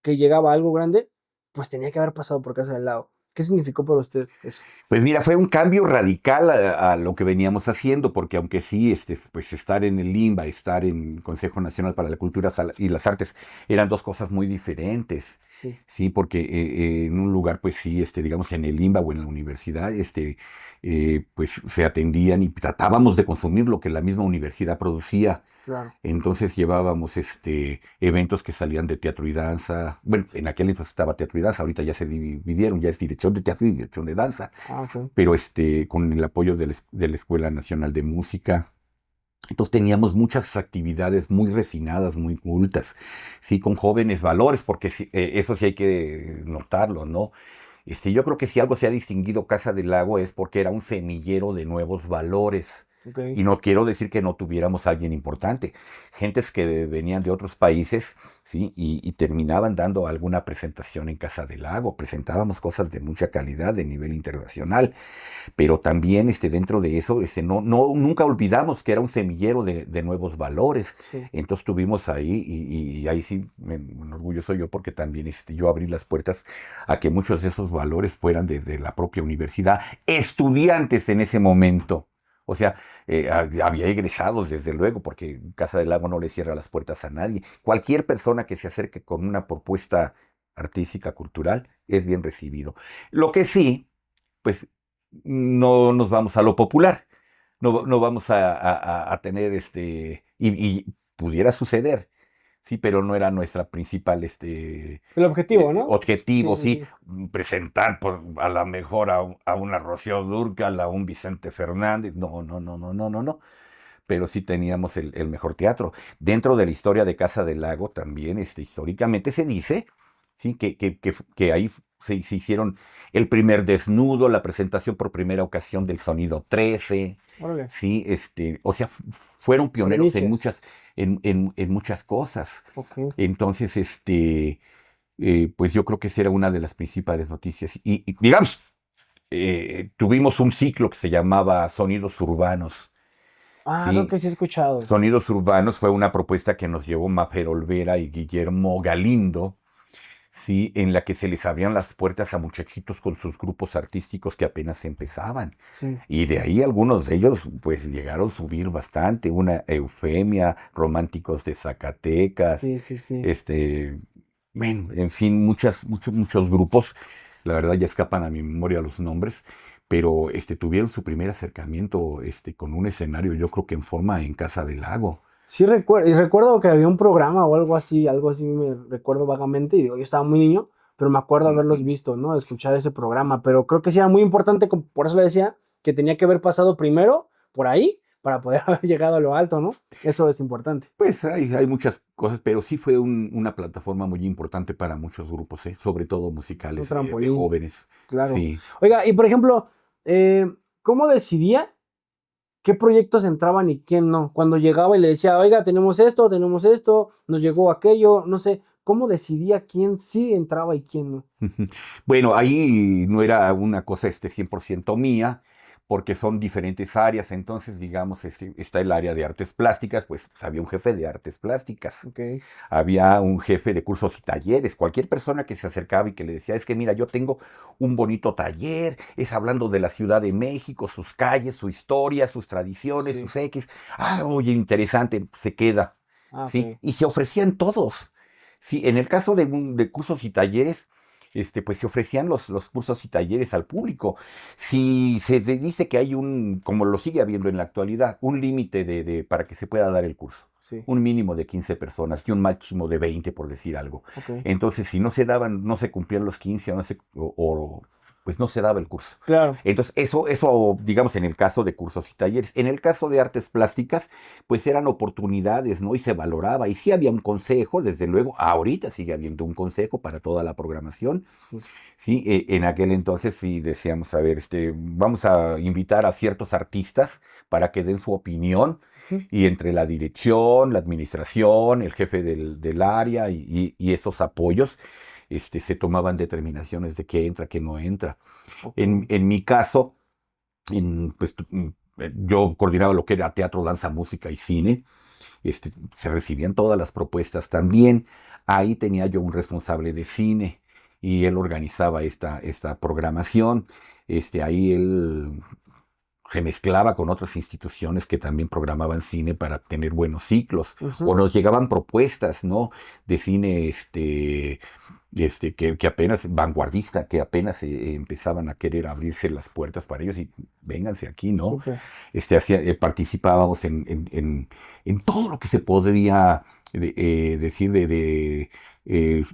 que llegaba a algo grande, pues tenía que haber pasado por Casa del Lago. ¿Qué significó para usted eso? Pues mira, fue un cambio radical a lo que veníamos haciendo, porque aunque sí, pues estar en el LIMBA, estar en Consejo Nacional para la Cultura y las Artes, eran dos cosas muy diferentes, Sí, sí, porque en un lugar, pues sí, digamos en el LIMBA o en la universidad, pues se atendían y tratábamos de consumir lo que la misma universidad producía. claro. Entonces llevábamos eventos que salían de teatro y danza. Bueno, en aquel entonces estaba teatro y danza, ahorita ya se dividieron, ya es dirección de teatro y dirección de danza, Ah, ok. pero con el apoyo de la Escuela Nacional de Música. Entonces teníamos muchas actividades muy refinadas, muy cultas, sí, con jóvenes valores, porque sí, eso sí hay que notarlo, ¿no? Yo creo que si algo se ha distinguido Casa del Lago es porque era un semillero de nuevos valores. Ok, Y no quiero decir que no tuviéramos a alguien importante. Gentes que venían de otros países, ¿sí? Y terminaban dando alguna presentación en Casa del Lago. Presentábamos cosas de mucha calidad, de nivel internacional. Pero también dentro de eso, nunca olvidamos que era un semillero de nuevos valores. sí. Entonces estuvimos ahí y ahí sí me enorgulloso yo porque también yo abrí las puertas a que muchos de esos valores fueran de la propia universidad, estudiantes en ese momento. O sea, había egresados, desde luego, porque Casa del Lago no le cierra las puertas a nadie. Cualquier persona que se acerque con una propuesta artística, cultural, es bien recibido. Lo que sí, pues no nos vamos a lo popular, no vamos a tener y pudiera suceder, sí, pero no era nuestra principal El objetivo, ¿no? Sí, objetivo, sí, sí, sí. presentar a lo mejor a una Rocío Dúrcal, a un Vicente Fernández, no, no, no, no, no, no, no, pero sí teníamos el mejor teatro. Dentro de la historia de Casa del Lago también, históricamente se dice, sí, que ahí se hicieron el primer desnudo, la presentación por primera ocasión del Sonido 13, Órale. sí, o sea, fueron pioneros Primicias. en muchas cosas. Ok. Entonces, pues yo creo que esa era una de las principales noticias. Y digamos, tuvimos un ciclo que se llamaba Sonidos Urbanos. Ah, creo Sí, que sí he escuchado. Sonidos Urbanos fue una propuesta que nos llevó Mafer Olvera y Guillermo Galindo, sí, en la que se les abrían las puertas a muchachitos con sus grupos artísticos que apenas empezaban. Sí, Y de ahí algunos de ellos pues llegaron a subir bastante, una Eufemia, Románticos de Zacatecas, sí, sí, sí. este, bueno, en fin, muchos grupos, la verdad ya escapan a mi memoria los nombres, pero tuvieron su primer acercamiento con un escenario, yo creo que en forma en Casa del Lago. Sí recuerdo, y recuerdo que había un programa o algo así me recuerdo vagamente, y digo, yo estaba muy niño, pero me acuerdo haberlos Ujú. visto, ¿no? Escuchar ese programa, pero creo que sí era muy importante, por eso le decía que tenía que haber pasado primero por ahí para poder haber llegado a lo alto, ¿no? Eso es importante. Pues hay muchas cosas, pero sí fue una plataforma muy importante para muchos grupos, sobre todo Un musicales de trampolín, jóvenes. claro. Sí. Oiga, y por ejemplo, ¿cómo decidía qué proyectos entraban y quién no. Cuando llegaba y le decía, oiga, tenemos esto, nos llegó aquello, no sé, ¿cómo decidía quién sí entraba y quién no? Bueno, ahí no era una cosa 100% mía, porque son diferentes áreas. Entonces, digamos, está el área de artes plásticas, pues había un jefe de artes plásticas, Ok, había un jefe de cursos y talleres. Cualquier persona que se acercaba y que le decía, es que mira, yo tengo un bonito taller, es hablando de la Ciudad de México, sus calles, su historia, sus tradiciones, sí. sus X. Ah, oye, interesante, se queda. Ah, ¿Sí? ok. Y se ofrecían todos. Sí, en el caso de cursos y talleres, pues se ofrecían los cursos y talleres al público. Si se dice que hay como lo sigue habiendo en la actualidad, un límite para que se pueda dar el curso, Sí, un mínimo de 15 personas y un máximo de 20, por decir algo. ok. Entonces, si no se daban, no se cumplían los 15 pues no se daba el curso. Claro. Entonces, digamos, en el caso de cursos y talleres. En el caso de artes plásticas, pues eran oportunidades, ¿no? Y se valoraba. Y sí había un consejo, desde luego, ahorita sigue habiendo un consejo para toda la programación. Sí. Sí, en aquel entonces sí decíamos, a ver, vamos a invitar a ciertos artistas para que den su opinión. Ujú. Y entre la dirección, la administración, el jefe del área y esos apoyos, se tomaban determinaciones de qué entra, qué no entra. Ok. En mi caso, yo coordinaba lo que era teatro, danza, música y cine. Se recibían todas las propuestas también. Ahí tenía yo un responsable de cine y él organizaba esta programación. Ahí él se mezclaba con otras instituciones que también programaban cine para tener buenos ciclos. O Ujú. nos llegaban propuestas, ¿no? De cine, que apenas, vanguardista, que apenas empezaban a querer abrirse las puertas para ellos y vénganse aquí, ¿no? Súper. Participábamos en todo lo que se podría decir eh,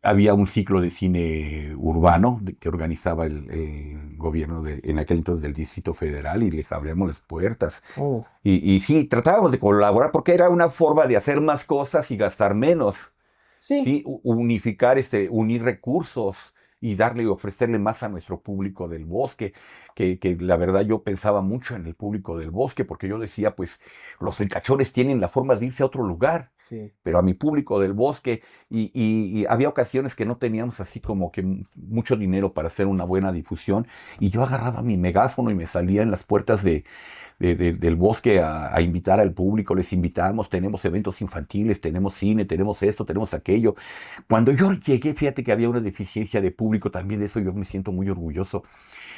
había un ciclo de cine urbano que organizaba el gobierno en aquel entonces del Distrito Federal y les abríamos las puertas. Oh, Y sí, tratábamos de colaborar porque era una forma de hacer más cosas y gastar menos. sí, ¿Sí? Unificar, unir recursos y darle y ofrecerle más a nuestro público del bosque, que la verdad yo pensaba mucho en el público del bosque, porque yo decía, pues los ricachones tienen la forma de irse a otro lugar, sí. pero a mi público del bosque, y había ocasiones que no teníamos así como que mucho dinero para hacer una buena difusión, y yo agarraba mi megáfono y me salía en las puertas del bosque a invitar al público, les invitamos, tenemos eventos infantiles, tenemos cine, tenemos esto, tenemos aquello. Cuando yo llegué, fíjate que había una deficiencia de público, también de eso yo me siento muy orgulloso,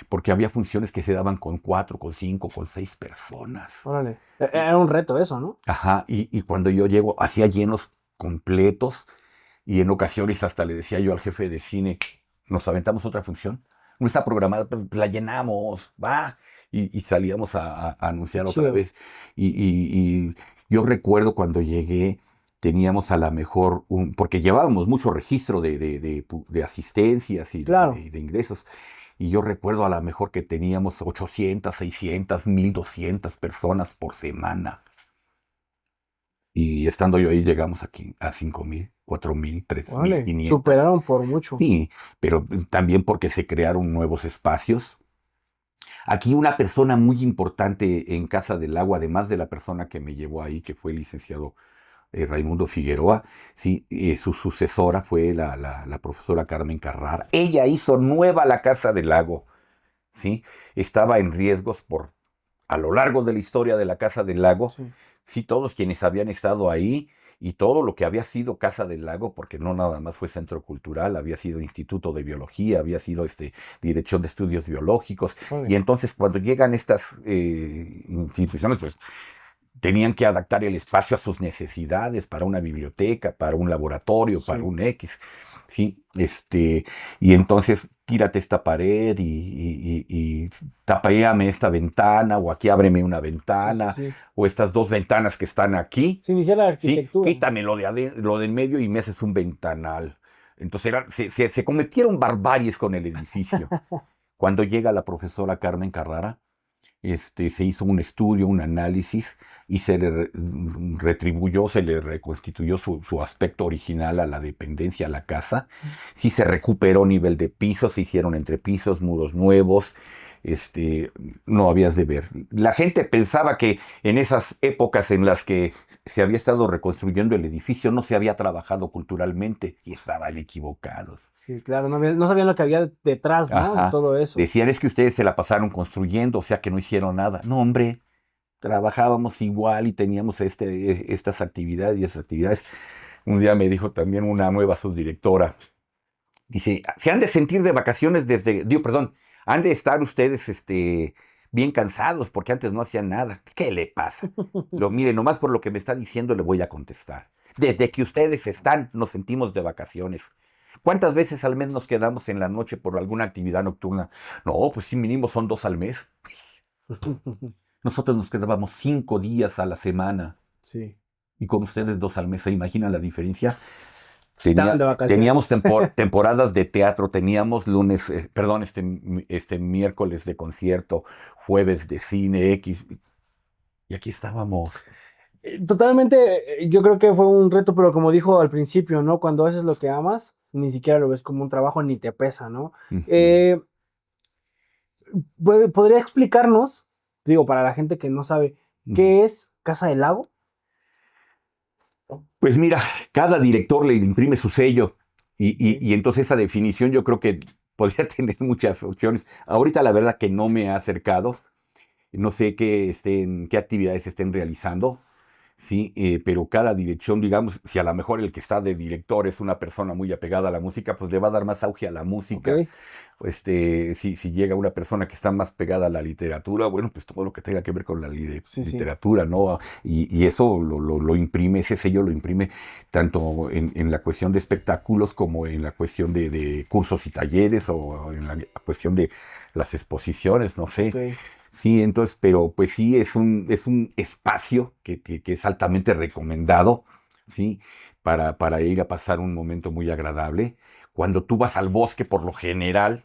porque había funciones que se daban con 4, con 5, con 6 personas. Órale. Era un reto eso, ¿no? Ajá, y cuando yo llego, hacía llenos completos, y en ocasiones hasta le decía yo al jefe de cine, ¿nos aventamos otra función? No está programada, pues la llenamos, va. Y salíamos a anunciar otra Chido. vez. Y yo recuerdo cuando llegué, teníamos a la mejor, porque llevábamos mucho registro de asistencias y Claro. de ingresos. Y yo recuerdo a la mejor que teníamos 800, 600, 1200 personas por semana. Y estando yo ahí llegamos aquí a 5000, 4000, tres mil Órale. quinientas. Superaron por mucho. Sí, pero también porque se crearon nuevos espacios. Aquí una persona muy importante en Casa del Agua, además de la persona que me llevó ahí, que fue el licenciado Raimundo Figueroa, sí, su sucesora fue la profesora Carmen Carrara. Ella hizo nueva la Casa del Lago, ¿sí? Estaba en riesgos a lo largo de la historia de la Casa del Lago, Sí. sí, todos quienes habían estado ahí y todo lo que había sido Casa del Lago, porque no nada más fue centro cultural, había sido instituto de biología, había sido dirección de estudios biológicos, y Órale. entonces cuando llegan estas instituciones, pues tenían que adaptar el espacio a sus necesidades para una biblioteca, para un laboratorio, para Sí. un X, ¿sí? Y entonces tírate esta pared y tapéame esta ventana, o aquí ábreme una Sí, sí, ventana, sí. o estas dos ventanas que están aquí, Se inicia la ¿sí? arquitectura. Quítame lo del medio y me haces un ventanal. Entonces se cometieron barbaries con el edificio. Cuando llega la profesora Carmen Carrara, se hizo un estudio, un análisis, y se le retribuyó, se le reconstituyó su aspecto original a la dependencia, a la casa. Sí se recuperó nivel de pisos, se hicieron entrepisos, muros nuevos, este, no habías de ver. La gente pensaba que en esas épocas en las que se había estado reconstruyendo el edificio no se había trabajado culturalmente y estaban equivocados. Sí, claro, no sabían lo que había detrás, ¿no? De Ajá. todo eso. Decían, es que ustedes se la pasaron construyendo, o sea que no hicieron nada. No, hombre, trabajábamos igual y teníamos estas actividades y esas actividades. Un día me dijo también una nueva subdirectora, dice, se han de sentir de vacaciones perdón, han de estar ustedes bien cansados porque antes no hacían nada. ¿Qué le pasa? Mire, nomás por lo que me está diciendo le voy a contestar. Desde que ustedes están, nos sentimos de vacaciones. ¿Cuántas veces al mes nos quedamos en la noche por alguna actividad nocturna? No, pues sí, mínimo son 2 al mes. Nosotros nos quedábamos 5 días a la semana Sí. y con ustedes 2 al mes. ¿Se imaginan la diferencia? Estaban de Teníamos vacaciones. temporadas de teatro, teníamos miércoles de concierto, jueves de cine X, y aquí estábamos. Totalmente, yo creo que fue un reto, pero como dijo al principio, ¿no? Cuando haces lo que amas, ni siquiera lo ves como un trabajo ni te pesa, ¿no? Ujú. ¿Podría explicarnos, digo, para la gente que no sabe, qué es Casa del Lago? Pues mira, cada director le imprime su sello Ok, y entonces esa definición yo creo que podría tener muchas opciones. Ahorita la verdad que no me ha acercado, no sé qué actividades estén realizando. Sí, pero cada dirección, digamos, si a lo mejor el que está de director es una persona muy apegada a la música, pues le va a dar más auge a la ok, música. Si llega una persona que está más pegada a la literatura, bueno, pues todo lo que tenga que ver con la sí, sí, literatura, ¿no? Y eso lo imprime, ese sello lo imprime tanto en la cuestión de espectáculos como en la cuestión de cursos y talleres o en la cuestión de las exposiciones, no ok, sé. Sí, entonces, pero pues sí, es un espacio que es altamente recomendado, ¿sí? Para ir a pasar un momento muy agradable. Cuando tú vas al bosque, por lo general,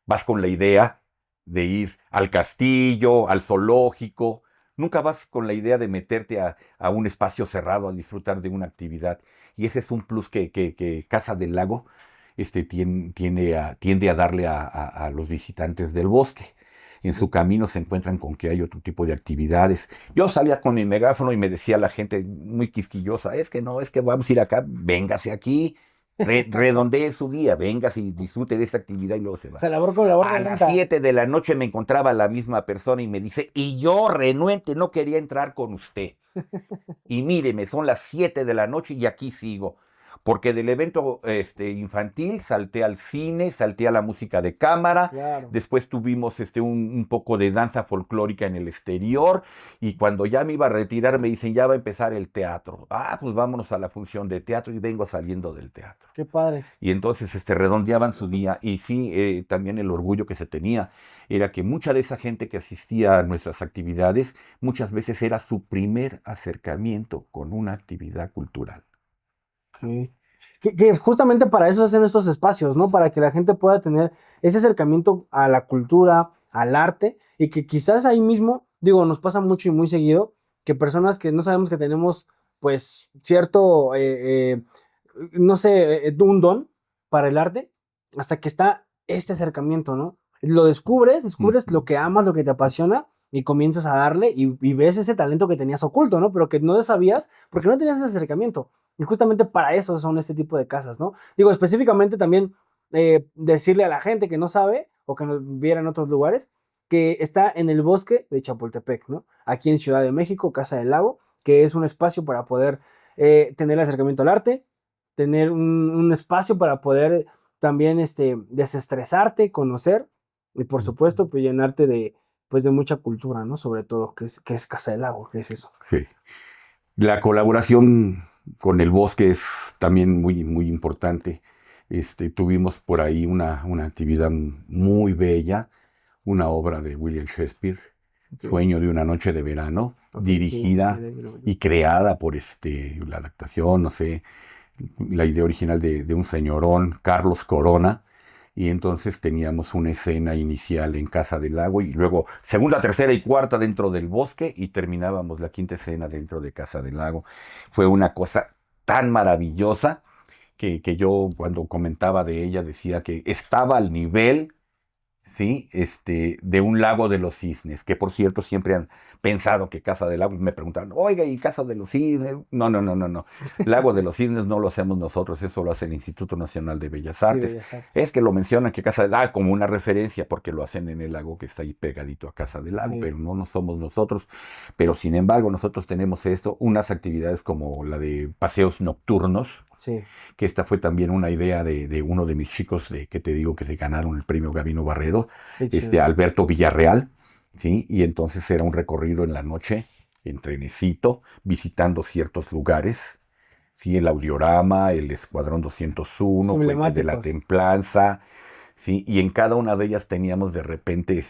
vas con la idea de ir al castillo, al zoológico. Nunca vas con la idea de meterte a un espacio cerrado a disfrutar de una actividad. Y ese es un plus que Casa del Lago tiende a darle a los visitantes del bosque. En sí. su camino se encuentran con que hay otro tipo de actividades. Yo salía con mi megáfono y me decía la gente muy quisquillosa, es que no, es que vamos a ir acá, véngase aquí, redondee su día, véngase y disfrute de esa actividad y luego se O va. sea, labor A las contenta. 7 de la noche me encontraba la misma persona y me dice, y yo renuente no quería entrar con usted. Y míreme, son las 7 de la noche y aquí sigo. Porque del evento infantil salté al cine, salté a la música de cámara, Claro. después tuvimos un poco de danza folclórica en el exterior y cuando ya me iba a retirar me dicen, ya va a empezar el teatro. Ah, pues vámonos a la función de teatro y vengo saliendo del teatro. Qué padre. Y entonces redondeaban su día y sí, también el orgullo que se tenía era que mucha de esa gente que asistía a nuestras actividades muchas veces era su primer acercamiento con una actividad cultural. Ok. Que justamente para eso se hacen estos espacios, ¿no? Para que la gente pueda tener ese acercamiento a la cultura, al arte, y que quizás ahí mismo, digo, nos pasa mucho y muy seguido, que personas que no sabemos que tenemos, pues, cierto, no sé, un don para el arte, hasta que está este acercamiento, ¿no? Lo descubres lo Ujú. que amas, lo que te apasiona, y comienzas a darle y ves ese talento que tenías oculto, ¿no? Pero que no sabías porque no tenías ese acercamiento. Y justamente para eso son este tipo de casas, ¿no? Digo, específicamente también decirle a la gente que no sabe o que nos viera en otros lugares, que está en el bosque de Chapultepec, ¿no? Aquí en Ciudad de México, Casa del Lago, que es un espacio para poder tener el acercamiento al arte, tener un espacio para poder también desestresarte, conocer y por supuesto pues llenarte pues, de mucha cultura, ¿no? Sobre todo, que es Casa del Lago, que es eso. Sí. La colaboración con el bosque es también muy, muy importante. Tuvimos por ahí una actividad muy bella, una obra de William Shakespeare, Ok, Sueño de una noche de verano, ok, sí, sí, sí, dirigida y creada por la adaptación, no sé, la idea original de un señorón, Carlos Corona, y entonces teníamos una escena inicial en Casa del Lago y luego segunda, tercera y cuarta dentro del bosque y terminábamos la quinta escena dentro de Casa del Lago. Fue una cosa tan maravillosa que yo cuando comentaba de ella decía que estaba al nivel ¿sí? De un lago de los cisnes, que por cierto siempre han pensado que Casa del Lago, me preguntaron, oiga, ¿y Casa de los Cisnes? No, no, no, no, no. Lago de los Cisnes no lo hacemos nosotros, eso lo hace el Instituto Nacional de Bellas Sí, Artes. Bellas Artes. Es que lo mencionan que Casa del Lago como una referencia, porque lo hacen en el lago que está ahí pegadito a Casa del Lago, Sí. pero no somos nosotros. Pero sin embargo, nosotros tenemos unas actividades como la de paseos nocturnos, Sí. que esta fue también una idea de uno de mis chicos que te digo que se ganaron el premio Gabino Barredo, Qué chido. Alberto Villarreal, ¿sí? Y entonces era un recorrido en la noche, en trenecito, visitando ciertos lugares, ¿sí? El Audiorama, el Escuadrón 201, Fuente de la Emblemáticos. Templanza, ¿sí? Y en cada una de ellas teníamos de repente,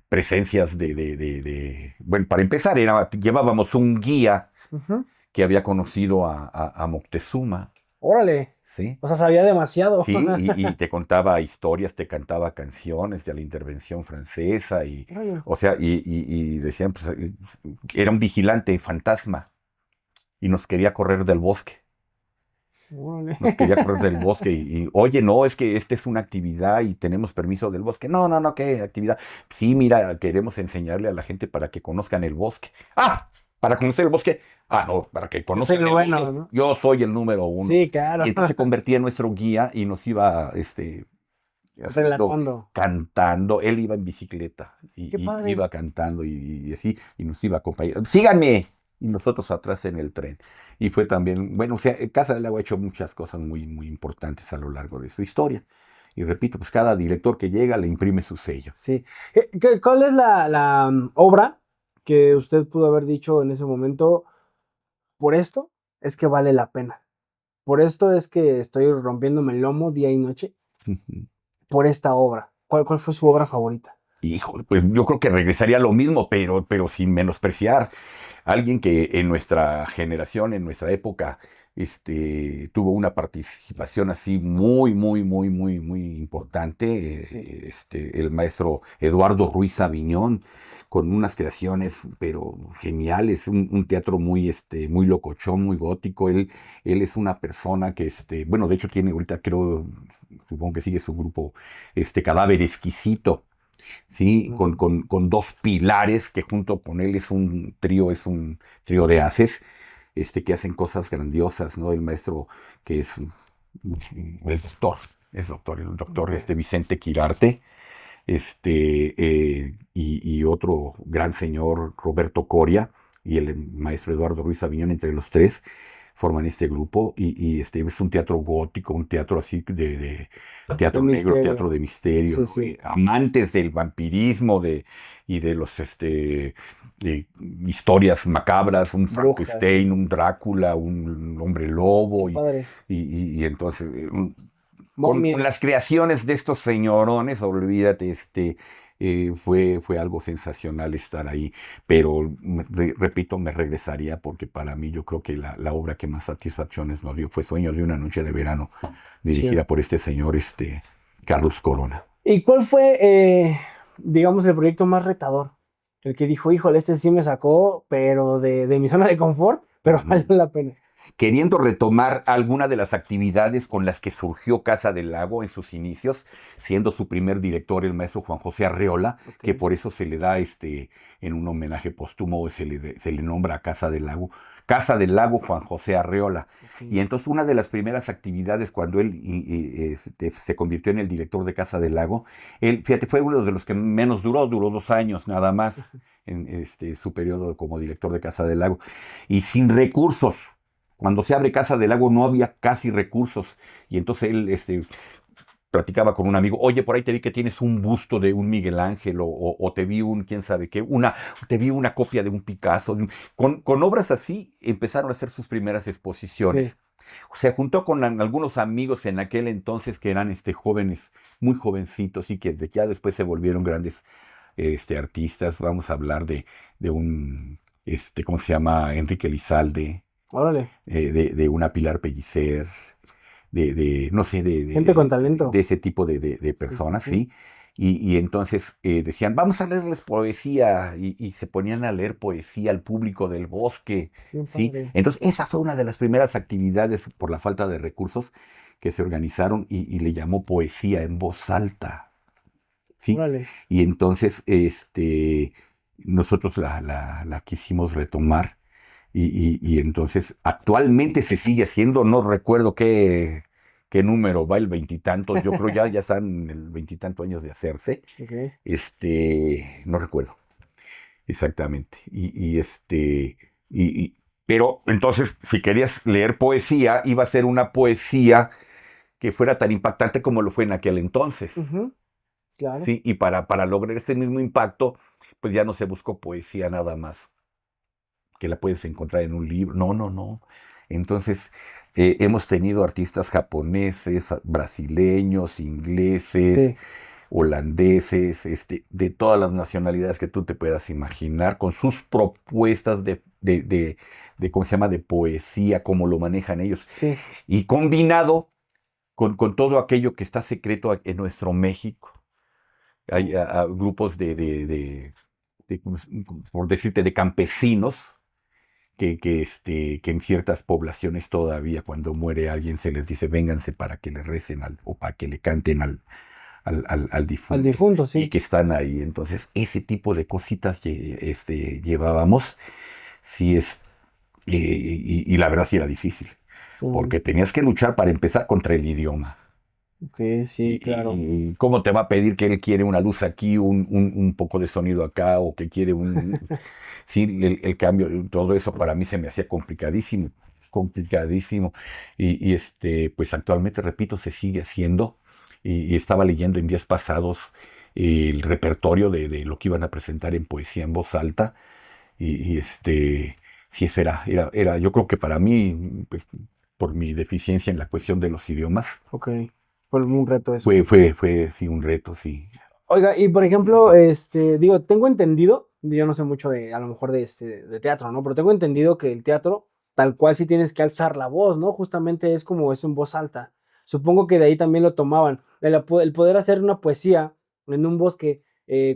presencias bueno, para empezar, llevábamos un guía Ujú. que había conocido a Moctezuma, Órale. ¿sí? O sea, sabía demasiado. Sí, y te contaba historias, te cantaba canciones de la intervención francesa, Órale. o sea, y decían, pues, era un vigilante fantasma, y nos quería correr del bosque, Órale. nos quería correr del bosque, oye, no, es que esta es una actividad y tenemos permiso del bosque. No, no, no, ¿qué actividad? Sí, mira, queremos enseñarle a la gente para que conozcan el bosque. ¡Ah! ¿Para conocer el bosque? Ah, no, para que Yo soy conozcan el el bueno, bosque. ¿no? Yo soy el número uno. Sí, claro. Y entonces se convertía en nuestro guía y nos iba, haciendo, Relatando. cantando. Él iba en bicicleta Qué y padre. iba cantando y así, y nos iba acompañando. ¡Síganme! Y nosotros atrás en el tren. Y fue también, bueno, o sea, Casa del Lago ha hecho muchas cosas muy, muy importantes a lo largo de su historia. Y repito, pues cada director que llega le imprime su sello. Sí. ¿Cuál es la obra que usted pudo haber dicho en ese momento? Por esto es que vale la pena. Por esto es que estoy rompiéndome el lomo día y noche. Por esta obra. ¿Cuál fue su obra favorita? Híjole, pues yo creo que regresaría a lo mismo, pero sin menospreciar. Alguien que en nuestra generación, en nuestra época, tuvo una participación así muy, muy, muy, muy, muy importante, Sí. el maestro Eduardo Ruiz Aviñón, con unas creaciones, pero geniales, un teatro muy, muy locochón, muy gótico. Él es una persona que, bueno, de hecho tiene ahorita, creo, supongo que sigue su grupo, Cadáver Exquisito. ¿Sí? Ujú. Con dos pilares que junto con él es un trío de haces, que hacen cosas grandiosas, ¿no? El maestro que el doctor, el doctor Ok. Vicente Quirarte, y otro gran señor, Roberto Coria, y el maestro Eduardo Ruiz Aviñón, entre los tres forman este grupo y es un teatro gótico, un teatro así de De teatro negro, teatro misterio. de misterio, Sí, ¿no? sí. Amantes del vampirismo y de los historias macabras, un Brujas. Frankenstein, un Drácula, un hombre lobo Qué padre. y entonces con las Momias. creaciones de estos señorones, olvídate, fue algo sensacional estar ahí, pero repito, me regresaría porque para mí yo creo que la obra que más satisfacciones nos dio fue Sueños de una noche de verano, Sí. dirigida por este señor, Carlos Corona. ¿Y cuál fue, digamos, el proyecto más retador? El que dijo, híjole, este sí me sacó, pero de mi zona de confort, pero valió la pena. Queriendo retomar alguna de las actividades con las que surgió Casa del Lago en sus inicios, siendo su primer director el maestro Juan José Arreola, Ok. que por eso se le da en un homenaje póstumo, se le nombra a Casa del Lago Juan José Arreola. Ok. Y entonces una de las primeras actividades cuando él se convirtió en el director de Casa del Lago, él, fíjate, fue uno de los que menos duró 2 años nada más en su periodo como director de Casa del Lago, y sin recursos. Cuando se abre Casa del Lago no había casi recursos y entonces él platicaba con un amigo, oye, por ahí te vi que tienes un busto de un Miguel Ángel o te vi quién sabe qué, te vi una copia de un Picasso. Con obras así empezaron a hacer sus primeras exposiciones. Sí. Se juntó con algunos amigos en aquel entonces que eran jóvenes, muy jovencitos y que ya después se volvieron grandes artistas. Vamos a hablar de un, ¿cómo se llama? Enrique Lizalde, Órale. de una Pilar Pellicer, no sé, Gente con talento. de ese tipo de Sí, sí, personas, sí. ¿sí? Y entonces decían, vamos a leerles poesía, y se ponían a leer poesía al público del bosque, Bien ¿sí? padre. Entonces esa fue una de las primeras actividades por la falta de recursos que se organizaron y le llamó poesía en voz alta. ¿sí? Órale. Y entonces, nosotros la quisimos retomar y entonces actualmente se sigue haciendo, no recuerdo qué número va, el veintitantos, yo creo ya están en el veintitantos años de hacerse, Ok. no recuerdo exactamente. Pero entonces, si querías leer poesía, iba a ser una poesía que fuera tan impactante como lo fue en aquel entonces. Ujú, claro. ¿Sí? Y para lograr este mismo impacto, pues ya no se buscó poesía nada más, que la puedes encontrar en un libro. No, no, no. Entonces, hemos tenido artistas japoneses, brasileños, ingleses, Sí. holandeses, de todas las nacionalidades que tú te puedas imaginar, con sus propuestas de ¿cómo se llama?, de poesía, cómo lo manejan ellos. Sí. Y combinado con todo aquello que está secreto en nuestro México. Hay grupos por decirte, de campesinos, que en ciertas poblaciones todavía cuando muere alguien se les dice vénganse para que le recen o para que le canten al Al difunto, difunto, y sí. que están ahí. Entonces, ese tipo de cositas llevábamos, sí y la verdad sí era difícil, Mm, porque tenías que luchar para empezar contra el idioma. ok, sí, claro. Y cómo te va a pedir que él quiere una luz aquí, un poco de sonido acá, o que quiere sí, el cambio, todo eso para mí se me hacía complicadísimo, complicadísimo. Pues actualmente, repito, se sigue haciendo. Y estaba leyendo en días pasados el repertorio de lo que iban a presentar en poesía en voz alta. Sí, eso yo creo que para mí, pues, por mi deficiencia en la cuestión de los idiomas, Ok. Fue un reto eso. fue sí, un reto, sí. Oiga, y por ejemplo, digo, tengo entendido, yo no sé mucho de, a lo mejor de teatro, ¿no? Pero tengo entendido que el teatro, tal cual sí tienes que alzar la voz, ¿no? Justamente es como es en voz alta. Supongo que de ahí también lo tomaban. El poder hacer una poesía en un bosque,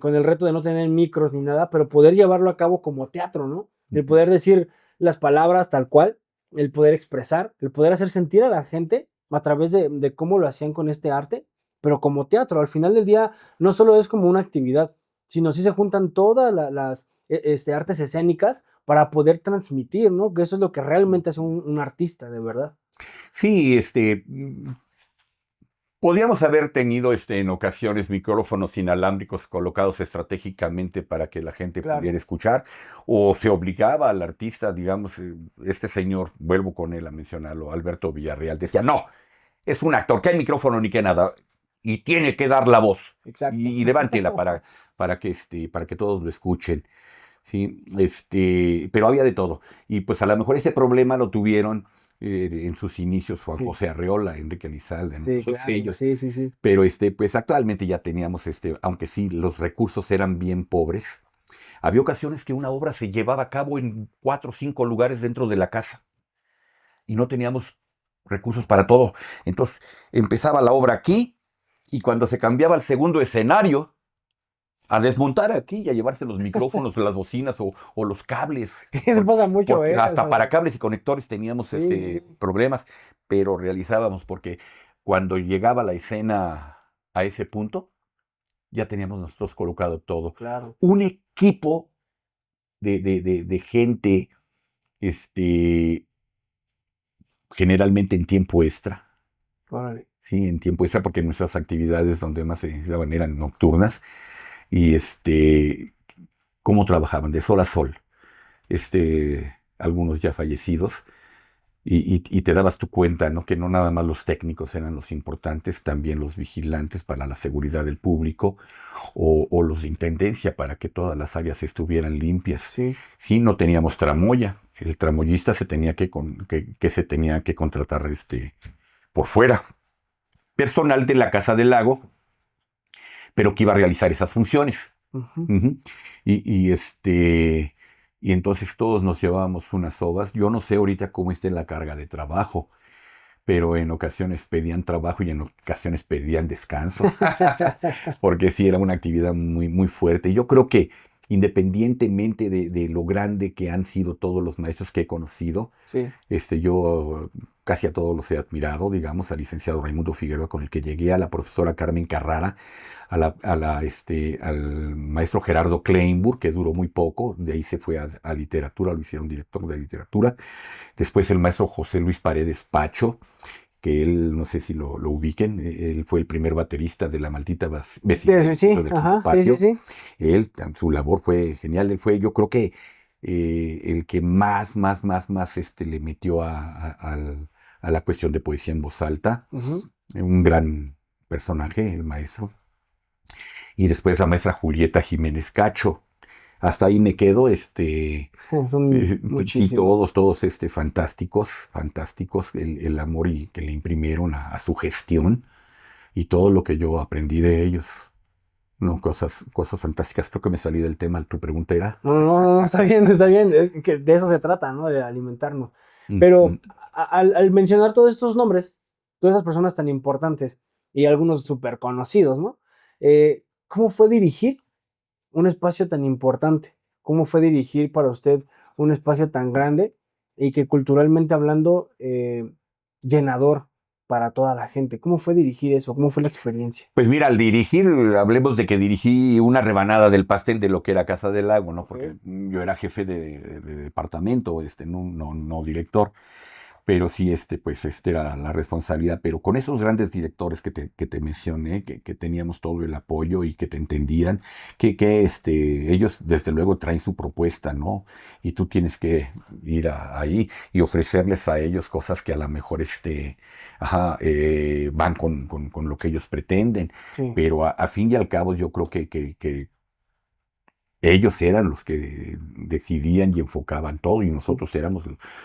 con el reto de no tener micros ni nada, pero poder llevarlo a cabo como teatro, ¿no? El Ujú. poder decir las palabras tal cual, el poder expresar, el poder hacer sentir a la gente a través de cómo lo hacían con este arte, pero como teatro. Al final del día no solo es como una actividad, sino sí se juntan todas las artes escénicas para poder transmitir, ¿no? Que eso es lo que realmente es un artista, de verdad. Sí, podíamos haber tenido en ocasiones micrófonos inalámbricos colocados estratégicamente para que la gente Claro. pudiera escuchar, o se obligaba al artista, digamos, este señor, vuelvo con él a mencionarlo, Alberto Villarreal, decía, no, es un actor, que hay micrófono ni que nada, y tiene que dar la voz, Exacto. y levántela para que todos lo escuchen. Sí, pero había de todo. Y pues a lo mejor ese problema lo tuvieron en sus inicios Juan Sí, José Arreola, Enrique Lizalde, ¿no? sí, Todos claro. ellos. Sí, sí, sí. Pero pues actualmente ya teníamos, aunque sí, los recursos eran bien pobres. Había ocasiones que una obra se llevaba a cabo en 4 o 5 lugares dentro de la casa y no teníamos recursos para todo. Entonces empezaba la obra aquí, y cuando se cambiaba al segundo escenario, a desmontar aquí y a llevarse los micrófonos, las bocinas o los cables, Eso pasa mucho, porque ¿eh? O hasta sea, para cables y conectores teníamos sí, sí, sí. problemas, pero realizábamos, porque cuando llegaba la escena a ese punto, ya teníamos nosotros colocado todo. Claro. Un equipo de gente, este, generalmente en tiempo extra, Órale. ¿sí? En tiempo extra, porque nuestras actividades donde más se daban eran nocturnas, y cómo trabajaban de sol a sol, algunos ya fallecidos, y te dabas tu cuenta, ¿no? Que no nada más los técnicos eran los importantes, también los vigilantes para la seguridad del público, o los de intendencia para que todas las áreas estuvieran limpias. Sí. Sí, no teníamos tramoya, el tramoyista se tenía que se tenía que contratar por fuera, personal de la Casa del Lago, pero que iba a realizar esas funciones. Ujú. Ujú. Y, y, este, y entonces todos nos llevábamos unas sobas. Yo no sé ahorita cómo esté la carga de trabajo, pero en ocasiones pedían trabajo y en ocasiones pedían descanso, porque sí era una actividad muy, muy fuerte. Yo creo que independientemente de lo grande que han sido todos los maestros que he conocido, Sí. yo casi a todos los he admirado, digamos, al licenciado Raimundo Figueroa, con el que llegué, a la profesora Carmen Carrara, al maestro Gerardo Kleinburg, que duró muy poco, de ahí se fue a literatura, lo hicieron director de literatura. Después el maestro José Luis Paredes Pacho, que él, no sé si lo ubiquen, él fue el primer baterista de La Maldita Vecindad Sí, del ajá, Patio. sí. Él, su labor fue genial, él fue, yo creo que el que más le metió a la cuestión de poesía en voz alta. Ujú. Un gran personaje, el maestro. Y después la maestra Julieta Jiménez Cacho. Hasta ahí me quedo, Son y muchísimos. todos fantásticos, el amor que le imprimieron a su gestión y todo lo que yo aprendí de ellos. No, cosas fantásticas. Creo que me salí del tema. Tu pregunta era. No, está bien, está bien. Es que de eso se trata, ¿no? De alimentarnos. Mm, Pero mm. al mencionar todos estos nombres, todas esas personas tan importantes y algunos súper conocidos, ¿no? ¿Cómo fue dirigir un espacio tan importante? ¿Cómo fue dirigir para usted un espacio tan grande y que culturalmente hablando, llenador para toda la gente? ¿Cómo fue dirigir eso? ¿Cómo fue la experiencia? Pues mira, al dirigir, hablemos de que dirigí una rebanada del pastel de lo que era Casa del Lago, ¿no? Ok. Porque yo era jefe de departamento, no director. Pero sí, pues era la responsabilidad. Pero con esos grandes directores que te mencioné, que teníamos todo el apoyo y que te entendían, ellos desde luego traen su propuesta, ¿no? Y tú tienes que ir ahí y ofrecerles a ellos cosas que a lo mejor van con lo que ellos pretenden. Sí. Pero a fin y al cabo yo creo que ellos eran los que decidían y enfocaban todo y Sí. nosotros éramos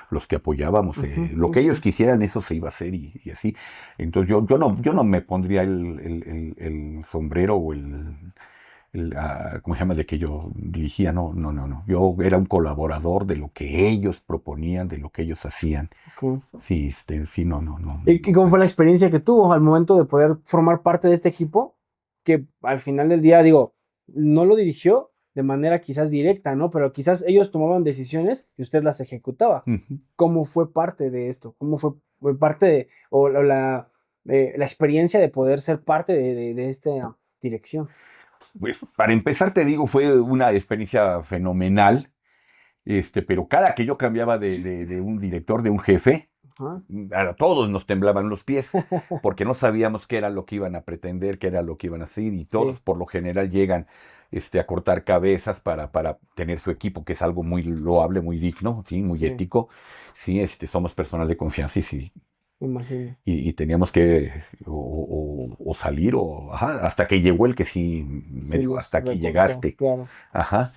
los que apoyábamos. Ujú, Lo sí, que ellos sí. quisieran, eso se iba a hacer y así. Entonces yo no me pondría el sombrero o ¿cómo se llama? De que yo dirigía. No, no, no, no. Yo era un colaborador de lo que ellos proponían, de lo que ellos hacían. Ok. Sí, sí, no, no, no, ¿Y no. cómo fue la experiencia que tuvo al momento de poder formar parte de este equipo? Que al final del día, digo, no lo dirigió de manera quizás directa, ¿no? Pero quizás ellos tomaban decisiones y usted las ejecutaba. Ujú. ¿Cómo fue parte de esto? ¿Cómo fue parte de, o la experiencia de poder ser parte de esta dirección? Pues para empezar te digo, fue una experiencia fenomenal. Pero cada que yo cambiaba de un director, de un jefe, Ajá. a todos nos temblaban los pies, porque no sabíamos qué era lo que iban a pretender, qué era lo que iban a hacer, y todos Sí, por lo general llegan a cortar cabezas para tener su equipo, que es algo muy loable, muy digno, ¿sí? Muy sí, ético. Sí, somos personas de confianza y, sí, me imagino. y teníamos que o salir, hasta que llegó el que sí me Sí, dijo, los hasta aquí reportó, llegaste. claro. Ajá.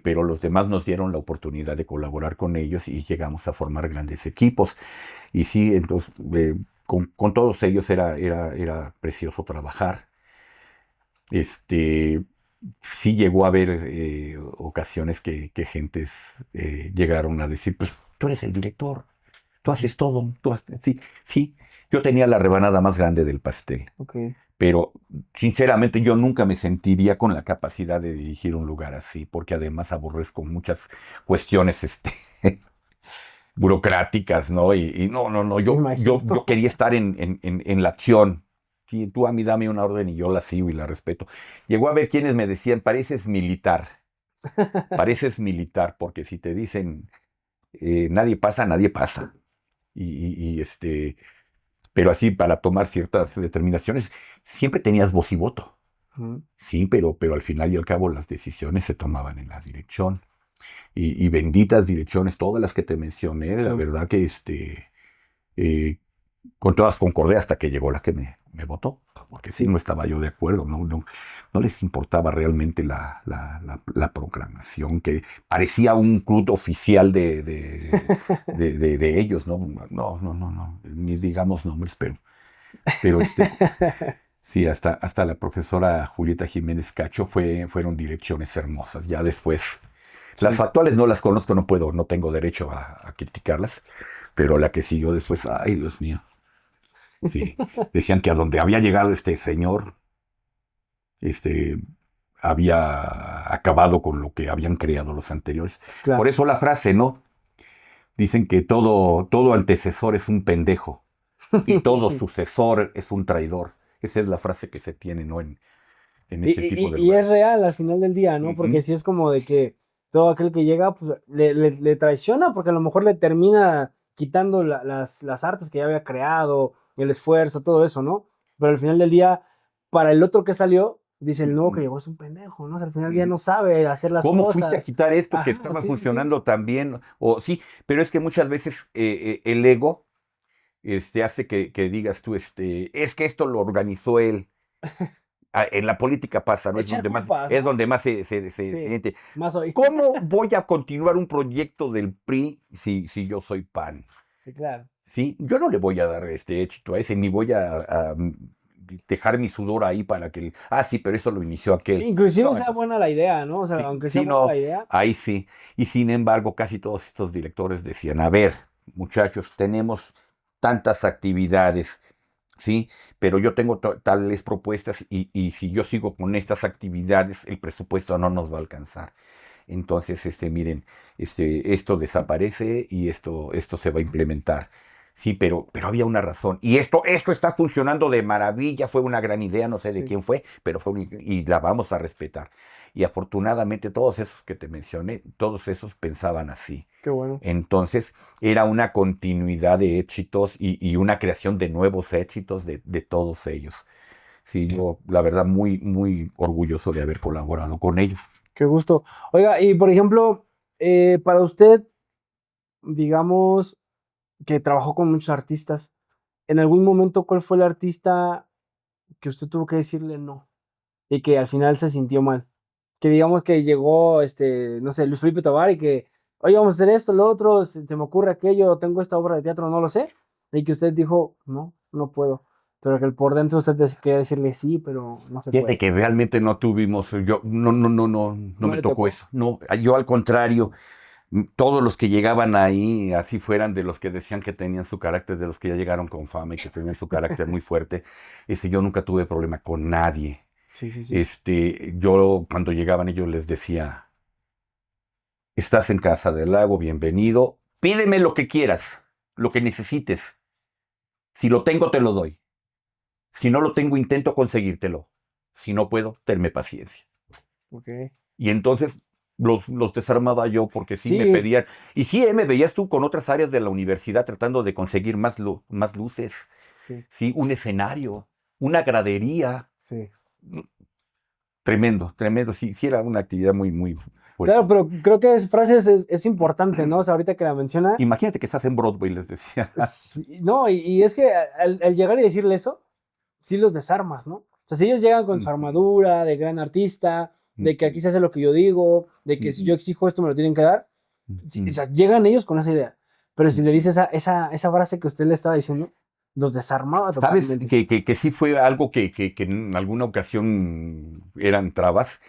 Pero los demás nos dieron la oportunidad de colaborar con ellos y llegamos a formar grandes equipos. Y sí, entonces, con todos ellos era precioso trabajar. Este, sí llegó a haber ocasiones que gentes llegaron a decir, pues tú eres el director, tú Ujú. haces todo, sí, sí. Yo tenía la rebanada más grande del pastel, Ok, pero sinceramente yo nunca me sentiría con la capacidad de dirigir un lugar así, porque además aborrezco muchas cuestiones burocráticas, ¿no? Y no, no, no, me yo imagino. quería estar en la acción. Sí, tú a mí dame una orden y yo la sigo y la respeto. Llegó a ver quienes me decían, pareces militar, porque si te dicen nadie pasa, nadie pasa. Pero así para tomar ciertas determinaciones, siempre tenías voz y voto. Ujú. Sí, pero al final y al cabo las decisiones se tomaban en la dirección. Y benditas direcciones, todas las que te mencioné, Sí, la verdad que eh, con todas concordé hasta que llegó la que me votó. Porque sí, no sí. estaba yo de acuerdo, no les importaba realmente la proclamación, que parecía un club oficial de ellos, ¿no? No, no, no, no, ni digamos nombres, pero sí, hasta la profesora Julieta Jiménez Cacho fueron direcciones hermosas. Ya después, las Sí. actuales no las conozco, no tengo derecho a criticarlas, pero la que siguió después, ay, Dios mío, sí. Decían que a donde había llegado este señor, este, había acabado con lo que habían creado los anteriores. Por Claro. eso la frase, ¿no? Dicen que todo antecesor es un pendejo y todo sucesor es un traidor. Esa es la frase que se tiene, ¿no? En ese tipo de Y es lugares. real al final del día, ¿no? Porque Ujú. sí es como de que todo aquel que llega, pues le traiciona, porque a lo mejor le termina quitando las artes que ya había creado, el esfuerzo, todo eso, ¿no? Pero al final del día, para el otro que salió, dice el nuevo que llegó es un pendejo, ¿no? O sea, al final del día no sabe hacer las ¿Cómo fuiste a cosas. quitar esto que Ajá, estaba sí, sí, sí. funcionando tan bien? O sí, pero es que muchas veces el ego hace que digas tú, es que esto lo organizó él. En la política pasa, ¿no? Echar culpas, Es ¿no? donde más se Sí, siente. más hoy. ¿Cómo voy a continuar un proyecto del PRI si yo soy PAN? Sí, claro. ¿Sí? Yo no le voy a dar este éxito a ese, ni voy a dejar mi sudor ahí para que... sí, pero eso lo inició aquel. Inclusive No, sea entonces, buena la idea, ¿no? O sea, sí, aunque sea sí, buena no, la idea. ahí sí. Y sin embargo, casi todos estos directores decían, a ver, muchachos, tenemos tantas actividades, ¿sí? Pero yo tengo tales propuestas y si yo sigo con estas actividades, el presupuesto no nos va a alcanzar. Entonces, miren, esto desaparece y esto se va a implementar. Sí, pero había una razón. Y esto está funcionando de maravilla, fue una gran idea, no sé de Sí, quién fue, pero y la vamos a respetar. Y afortunadamente todos esos que te mencioné, todos esos pensaban así. qué bueno. Entonces, era una continuidad de éxitos y una creación de nuevos éxitos de todos ellos. Sí, yo, la verdad, muy, muy orgulloso de haber colaborado con ellos. Qué gusto. Oiga, y por ejemplo, para usted, digamos que trabajó con muchos artistas, ¿en algún momento cuál fue el artista que usted tuvo que decirle no y que al final se sintió mal? Que digamos que llegó, no sé, Luis Felipe Tobar y que, oye, vamos a hacer esto, lo otro, se me ocurre aquello, tengo esta obra de teatro, no lo sé, y que usted dijo, no, no puedo, pero que por dentro usted quería decirle sí, pero no se Fíjate puede. que realmente no tuvimos, yo no ¿No me le tocó tocó? eso. No, yo al contrario, todos los que llegaban ahí, así fueran de los que decían que tenían su carácter, de los que ya llegaron con fama y que tenían su carácter muy fuerte, yo nunca tuve problema con nadie. Sí, sí, sí. Yo cuando llegaban ellos les decía, estás en Casa del Lago, bienvenido, pídeme lo que quieras, lo que necesites. Si lo tengo, te lo doy. Si no lo tengo, intento conseguírtelo. Si no puedo, tenme paciencia. Ok. Y entonces los desarmaba yo porque sí me Sí, pedían. Y sí, me veías tú con otras áreas de la universidad tratando de conseguir más luces, sí, sí, un escenario, una gradería. sí. Tremendo, tremendo. Sí, sí era una actividad muy, muy fuerte. Claro, pero creo que frases es importante, ¿no? O sea, ahorita que la menciona, Imagínate que estás en Broadway, les decía. sí, no, y es que al llegar y decirle eso, sí los desarmas, ¿no? O sea, si ellos llegan con su armadura de gran artista, de que aquí se hace lo que yo digo, de que si yo exijo esto me lo tienen que dar, o sea, llegan ellos con esa idea. Pero si le dice esa frase que usted le estaba diciendo, los desarmaba ¿Sabes totalmente. que sí fue algo que en alguna ocasión eran trabas?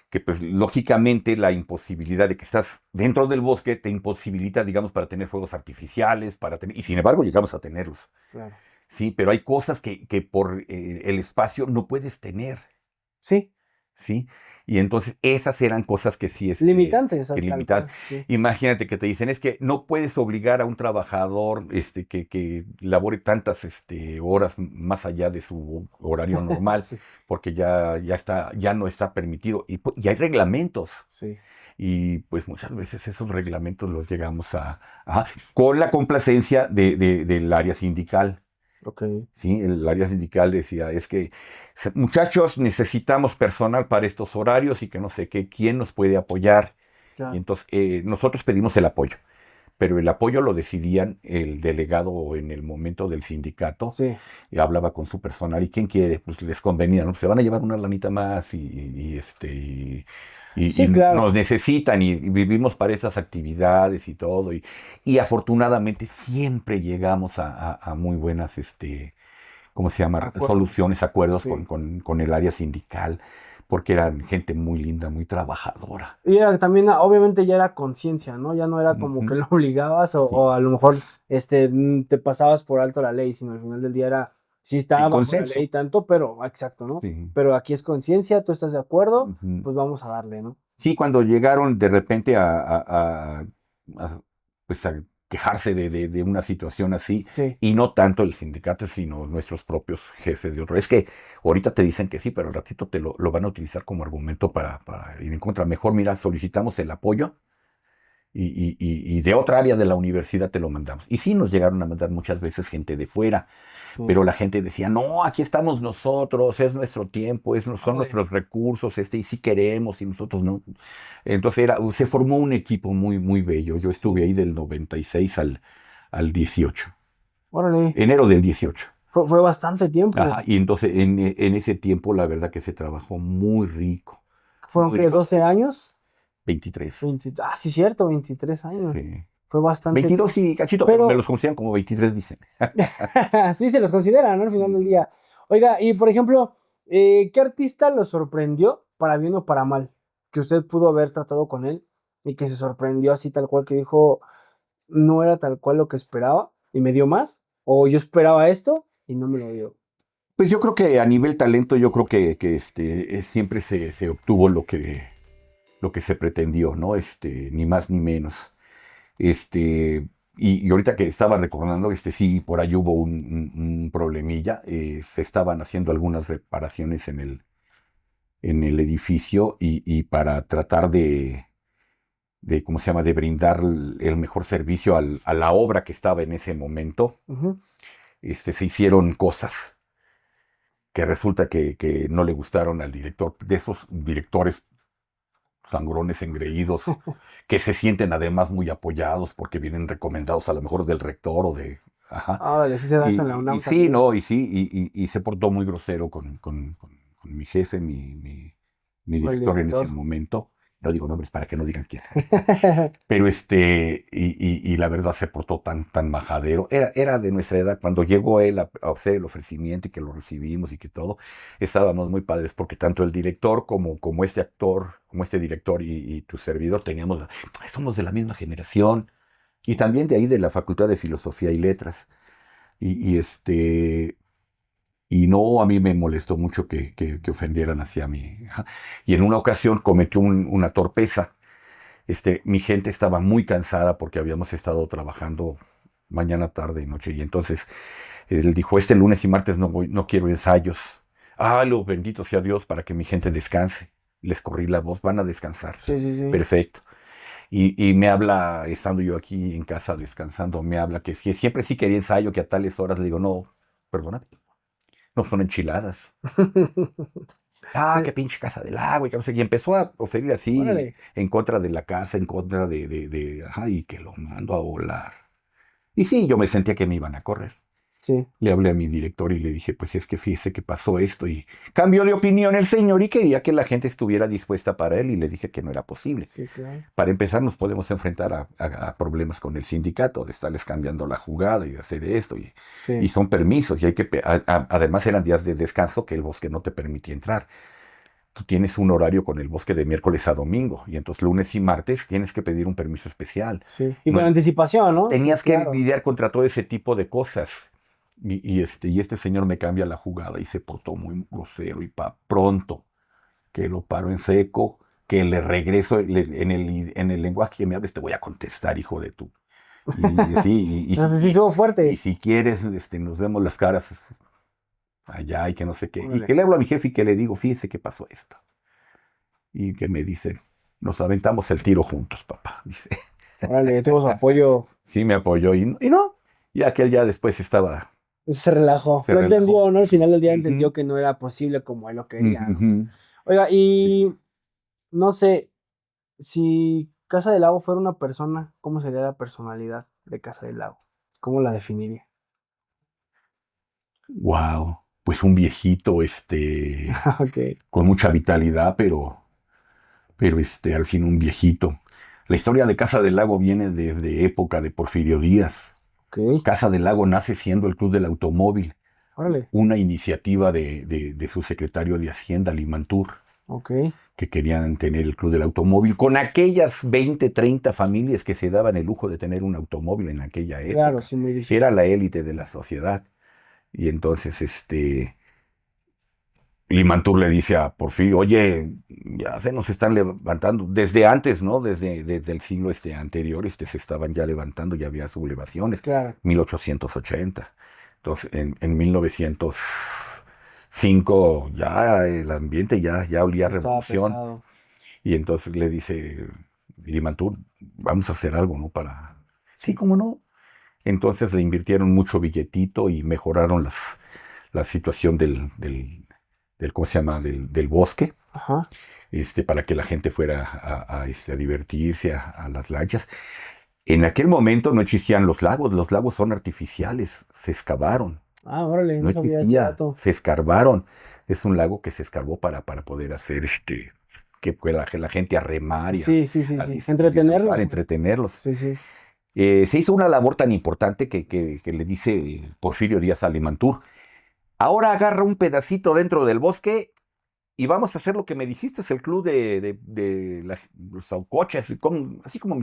Que pues lógicamente la imposibilidad de que estás dentro del bosque te imposibilita, digamos, para tener fuegos artificiales, y sin embargo llegamos a tenerlos, Claro. ¿sí? Pero hay cosas que por el espacio no puedes tener, Sí, ¿sí? Y entonces esas eran cosas que sí, limitantes, que tal limitan. cual, sí. Imagínate que te dicen, es que no puedes obligar a un trabajador, que labore tantas, horas más allá de su horario normal, Sí, porque ya no está permitido. Y hay reglamentos. sí, Y pues muchas veces esos reglamentos los llegamos con la complacencia del área sindical. ok, ¿Sí? El área sindical decía, es que muchachos, necesitamos personal para estos horarios y que no sé qué, ¿quién nos puede apoyar? Y claro, entonces nosotros pedimos el apoyo, pero el apoyo lo decidían el delegado en el momento del sindicato, sí, y hablaba con su personal y quién quiere, pues les convenía, ¿no? Se van a llevar una lanita más y sí, nos claro, necesitan y vivimos para esas actividades y todo. Y afortunadamente siempre llegamos a muy buenas, ¿cómo se llama? acuerdos, Soluciones, acuerdos sí. con el área sindical, porque eran gente muy linda, muy trabajadora. Y era también, obviamente ya era conciencia, ¿no? Ya no era como que Ujú. lo obligabas Sí. o a lo mejor te pasabas por alto la ley, sino al final del día era, sí Y estaba bajo la ley consenso. tanto, pero exacto, ¿no? Sí. Pero aquí es conciencia, tú estás de acuerdo, Ujú. pues vamos a darle, ¿no? Sí, cuando llegaron de repente a, pues quejarse de una situación así, Sí. y no tanto el sindicato, sino nuestros propios jefes de otro. Es que ahorita te dicen que sí, pero al ratito te lo van a utilizar como argumento para ir en contra. Mejor, mira, solicitamos el apoyo y de otra área de la universidad te lo mandamos. Y sí nos llegaron a mandar muchas veces gente de fuera, Sí. pero la gente decía, no, aquí estamos nosotros, es nuestro tiempo, son Órale. nuestros recursos, y sí queremos, y nosotros no. Entonces se formó un equipo muy, muy bello. Yo estuve ahí del 96 al 18, Órale. enero del 18. Fue bastante tiempo. Ajá, y entonces en ese tiempo la verdad que se trabajó muy rico. ¿Fueron Muy qué, rico. 12 años? 23. Sí, cierto, 23 años. Sí. Fue bastante 22 y cachito, Pero- pero me los consideran como 23, dicen. Sí, se los consideran, ¿no? Al final del día. Oiga, y por ejemplo, ¿qué artista lo sorprendió, para bien o para mal? Que usted pudo haber tratado con él y que se sorprendió así tal cual, que dijo, no era tal cual lo que esperaba y me dio más, o yo esperaba esto y no me lo dio. Pues yo creo que a nivel talento, yo creo que siempre se obtuvo lo que se pretendió, ¿no? Ni más ni menos. Y ahorita que estaba recordando, sí, por ahí hubo un problemilla. Se estaban haciendo algunas reparaciones en el edificio y para tratar ¿cómo se llama?, de brindar el mejor servicio a la obra que estaba en ese momento, Ujú. se hicieron cosas que resulta que no le gustaron al director, de esos directores sangrones engreídos, que se sienten además muy apoyados porque vienen recomendados a lo mejor del rector o de... Ajá. Órale, sí se da eso en la Y UNAM sí, también. no, y se portó muy grosero con mi jefe, mi O el director en ese director. momento. No digo nombres para que no digan quién. Pero y la verdad se portó tan majadero. Era de nuestra edad. Cuando llegó él a hacer el ofrecimiento y que lo recibimos y que todo, estábamos muy padres porque tanto el director como este actor, como este director y tu servidor somos de la misma generación. Y también de ahí de la Facultad de Filosofía y Letras. Y, y este, y no, a mí me molestó mucho que ofendieran hacia mí. Ajá. Y en una ocasión cometió una torpeza. Mi gente estaba muy cansada porque habíamos estado trabajando mañana, tarde y noche. Y entonces él dijo, este lunes y martes no quiero ensayos. Ah, lo bendito sea Dios para que mi gente descanse. Les corrí la voz, van a descansar. Sí, sí, sí. Perfecto. Y me habla, estando yo aquí en casa descansando, me habla que siempre sí quería ensayo, que a tales horas le digo, no, perdona, no son enchiladas. Ah, Sí. qué pinche casa del agua, y que no sé qué. Y empezó a proferir así Órale. en contra de la casa, en contra ajá, y que lo mando a volar. Y sí, yo me sentía que me iban a correr. Sí. Le hablé a mi director y le dije, pues es que fíjese que pasó esto. Y cambió de opinión el señor y quería que la gente estuviera dispuesta para él y le dije que no era posible. Sí, claro. Para empezar, nos podemos enfrentar a problemas con el sindicato, de estarles cambiando la jugada y de hacer esto. Y Sí. son permisos. Y hay que, además eran días de descanso que el bosque no te permitía entrar. Tú tienes un horario con el bosque de miércoles a domingo. Y entonces lunes y martes tienes que pedir un permiso especial. Sí. Y con anticipación, ¿no? Tenías Sí, que claro. lidiar contra todo ese tipo de cosas. Y este señor me cambia la jugada y se portó muy grosero y pronto que lo paro en seco, que le regreso en el lenguaje que me hables, te voy a contestar, hijo de tú. Y sí, O sea, sí estuvo y fuerte. si quieres, nos vemos las caras allá y que no sé qué. Y Órale. que le hablo a mi jefe y que le digo, fíjese que pasó esto. Y que me dice, nos aventamos el tiro juntos, papá. Dice, Órale, tuvo su apoyo. sí me apoyó y no. Y aquel ya después estaba, Se relajó. se Lo relajó. entendió, ¿no? Al final del día Ujú. entendió que no era posible como él lo quería, ¿no? Ujú. Oiga, Sí. y no sé, si Casa del Lago fuera una persona, ¿cómo sería la personalidad de Casa del Lago? ¿Cómo la definiría? Wow, pues un viejito, Ok, con mucha vitalidad, pero al fin un viejito. La historia de Casa del Lago viene desde época de Porfirio Díaz. ok, Casa del Lago nace siendo el Club del Automóvil, órale, una iniciativa de su secretario de Hacienda, Limantur, ok, que querían tener el Club del Automóvil, con aquellas 20, 30 familias que se daban el lujo de tener un automóvil en aquella época. claro, sí, muy difícil. Era la élite de la sociedad. Y entonces, Limantur le dice a Porfirio, oye, ya se nos están levantando, desde antes, ¿no? Desde el siglo anterior, se estaban ya levantando, ya había sublevaciones, Claro. 1880. Entonces, en 1905 ya el ambiente ya olía a Estaba revolución. pesado. Y entonces le dice Limantur, vamos a hacer algo, ¿no? Sí, cómo no. Entonces le invirtieron mucho billetito y mejoraron la situación ¿cómo se llama? Del bosque, Ajá. para que la gente fuera a divertirse a las lanchas. En aquel momento no existían los lagos son artificiales, se excavaron, Ah, órale, no no sabía ese existía, dato. se escarbaron. Es un lago que se escarbó para poder hacer que pueda la gente a remar y Sí, sí, sí, a sí. disfrutar, Entretenerlos. entretenerlos. Sí, sí. Se hizo una labor tan importante que le dice Porfirio Díaz a Limantur, ahora agarra un pedacito dentro del bosque y vamos a hacer lo que me dijiste, es el club de los coches, así como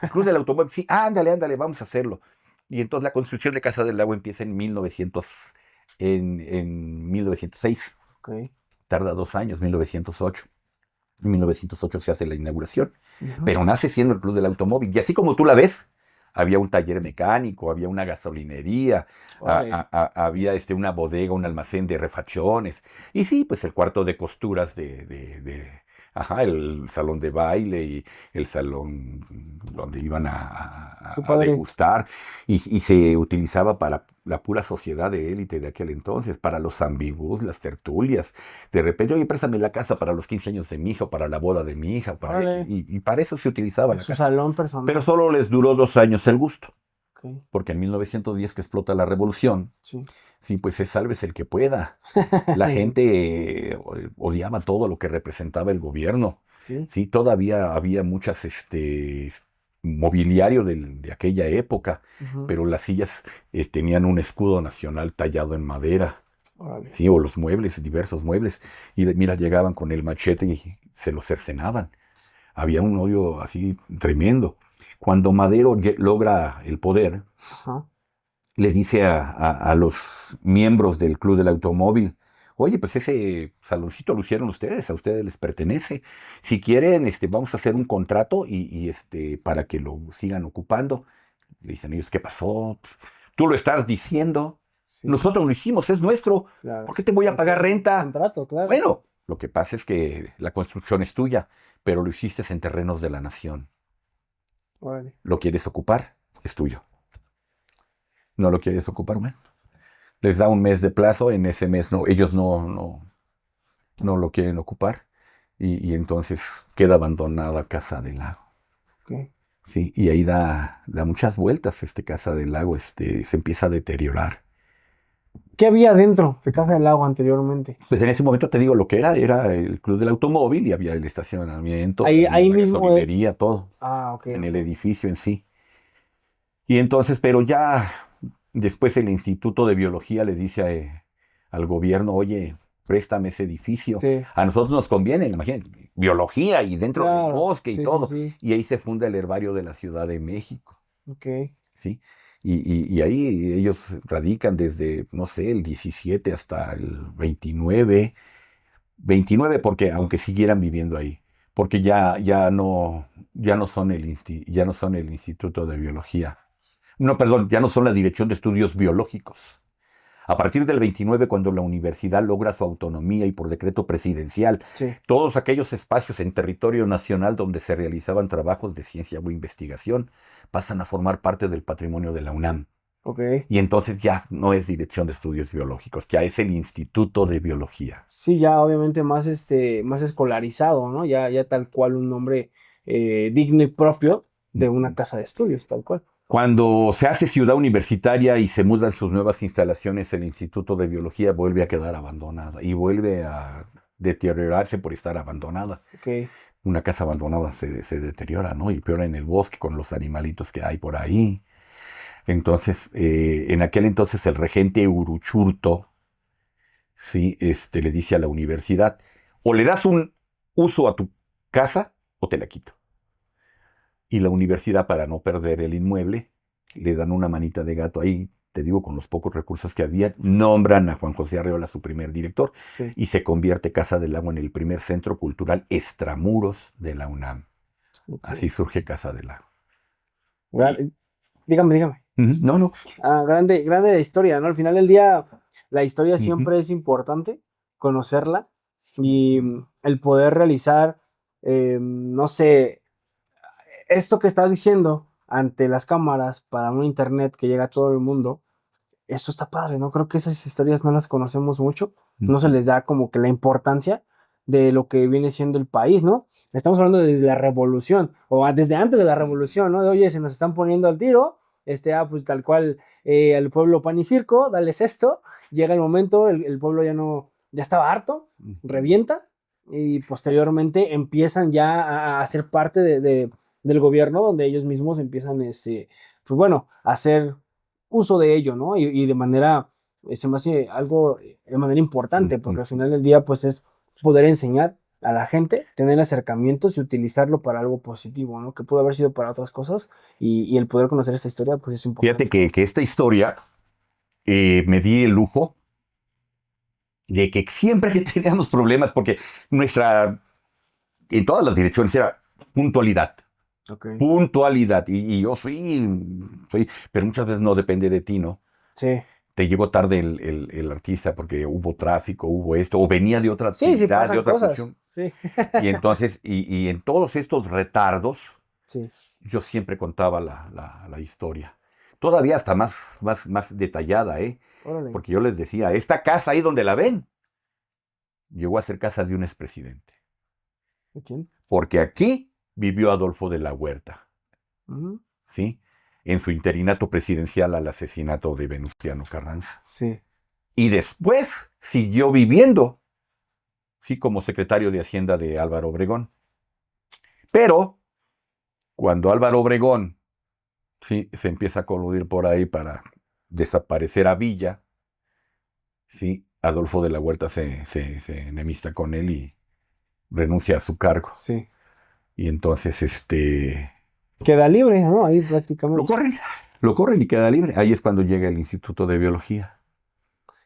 el club del automóvil. Sí, ándale, ándale, vamos a hacerlo. Y entonces la construcción de Casa del Lago empieza en 1906. Ok. Tarda 2 años, 1908. En 1908 se hace la inauguración, Ujú. pero nace siendo el Club del Automóvil. Y así como tú la ves, había un taller mecánico, había una gasolinería, Órale. había una bodega, un almacén de refacciones. Y sí, pues el cuarto de costuras ajá, el salón de baile y el salón donde iban Qué a padre. degustar. Y se utilizaba para la pura sociedad de élite de aquel entonces, para los ambigús, las tertulias. De repente, oye, préstame la casa para los 15 años de mi hija, o para la boda de mi hija, para X, Órale. y para eso se utilizaba Es la su casa. salón Pero personal. solo les duró 2 años el gusto, Ok. porque en 1910 que explota la revolución, Sí. sí, pues es sálvese el que pueda. La Sí. gente odiaba todo lo que representaba el gobierno. Sí. Sí, todavía había muchas, mobiliario de aquella época, Ujú. pero las sillas tenían un escudo nacional tallado en madera. Órale. Sí, o los muebles, diversos muebles. Y mira, llegaban con el machete y se los cercenaban. Había un odio así tremendo. Cuando Madero logra el poder, Ajá. le dice a los miembros del Club del Automóvil, oye, pues ese saloncito lo hicieron ustedes, a ustedes les pertenece. Si quieren, vamos a hacer un contrato para que lo sigan ocupando. Le dicen ellos, ¿qué pasó? Pues, tú lo estás diciendo, Sí. nosotros lo hicimos, es nuestro. Claro. ¿Por qué te voy a Ok. pagar renta? Contrato, claro. Bueno, lo que pasa es que la construcción es tuya, pero lo hiciste en terrenos de la nación. Órale. ¿Lo quieres ocupar? Es tuyo. ¿No lo quieres ocupar? Bueno, les da un mes de plazo, en ese mes ellos no lo quieren ocupar y entonces queda abandonada Casa del Lago. Ok. Sí, y ahí da muchas vueltas Casa del Lago, se empieza a deteriorar. ¿Qué había dentro de Casa del Lago anteriormente? Pues en ese momento te digo lo que era el Club del Automóvil y había el estacionamiento, Ahí, había ahí la mismo. gasolinería, todo Ah, ok, en ok. el edificio en sí. Y entonces, pero ya después el Instituto de Biología le dice al gobierno, oye, préstame ese edificio. Sí. A nosotros nos conviene, imagínate, biología y dentro del Claro. bosque y Sí, sí, todo. sí. Y ahí se funda el herbario de la Ciudad de México, Ok. ¿sí? Y ahí ellos radican desde, no sé, el 17 hasta el 29 porque aunque siguieran viviendo ahí, porque ya no son ya no son el Instituto de Biología. No, perdón, ya no son la Dirección de Estudios Biológicos. A partir del 29, cuando la universidad logra su autonomía y por decreto presidencial, Sí. todos aquellos espacios en territorio nacional donde se realizaban trabajos de ciencia o investigación pasan a formar parte del patrimonio de la UNAM. Ok. Y entonces ya no es Dirección de Estudios Biológicos, ya es el Instituto de Biología. Sí, ya obviamente más más escolarizado, ¿no? Ya tal cual un nombre digno y propio de una casa de estudios, tal cual. Cuando se hace ciudad universitaria y se mudan sus nuevas instalaciones, el Instituto de Biología vuelve a quedar abandonada y vuelve a deteriorarse por estar abandonada. Ok. Una casa abandonada se deteriora, ¿no? Y peor en el bosque con los animalitos que hay por ahí. Entonces, en aquel entonces el regente Uruchurto, sí, le dice a la universidad, o le das un uso a tu casa o te la quito. Y la universidad, para no perder el inmueble, le dan una manita de gato ahí, te digo, con los pocos recursos que había, nombran a Juan José Arreola su primer director Sí. y se convierte Casa del Lago en el primer centro cultural extramuros de la UNAM. Ok. Así surge Casa del Lago. Gra- Dígame, dígame. No, no. Grande, grande de historia, ¿no? Al final del día, la historia Ujú. siempre es importante, conocerla y el poder realizar, no sé, esto que estás diciendo ante las cámaras para un internet que llega a todo el mundo, esto está padre, ¿no? Creo que esas historias no las conocemos mucho, no se les da como que la importancia de lo que viene siendo el país, ¿no? Estamos hablando desde la revolución, o desde antes de la revolución, ¿no? De, oye, se nos están poniendo al tiro, pues tal cual, al pueblo pan y circo, dales esto, llega el momento, el pueblo ya no, ya estaba harto, revienta, y posteriormente empiezan ya a ser parte del gobierno, donde ellos mismos empiezan, pues bueno, a hacer uso de ello, ¿no? Y de manera, se me hace algo de manera importante, porque al final del día, pues es poder enseñar a la gente, tener acercamientos y utilizarlo para algo positivo, ¿no? Que pudo haber sido para otras cosas y el poder conocer esta historia, pues es Fíjate importante. que esta historia me di el lujo de que siempre que teníamos problemas, porque en todas las direcciones era puntualidad. Ok. Puntualidad. Y yo soy, pero muchas veces no depende de ti, ¿no? Sí. Te llegó tarde el artista porque hubo tráfico, hubo esto, o venía de otra Sí, sí actividad, de pasan otra cosas. función. Sí. Y entonces, y en todos estos retardos, Sí. yo siempre contaba la historia. Todavía hasta más detallada, ¿eh? Órale. Porque yo les decía, esta casa ahí donde la ven, llegó a ser casa de un expresidente. ¿De quién? Porque aquí vivió Adolfo de la Huerta, Ujú. ¿sí? En su interinato presidencial al asesinato de Venustiano Carranza. Sí. Y después siguió viviendo, sí, como secretario de Hacienda de Álvaro Obregón. Pero cuando Álvaro Obregón, sí, se empieza a coludir por ahí para desaparecer a Villa, sí, Adolfo de la Huerta se enemista con él y renuncia a su cargo. Sí. Y entonces, Queda libre, ¿no? Ahí lo prácticamente. corren, lo corren y queda libre. Ahí es cuando llega el Instituto de Biología.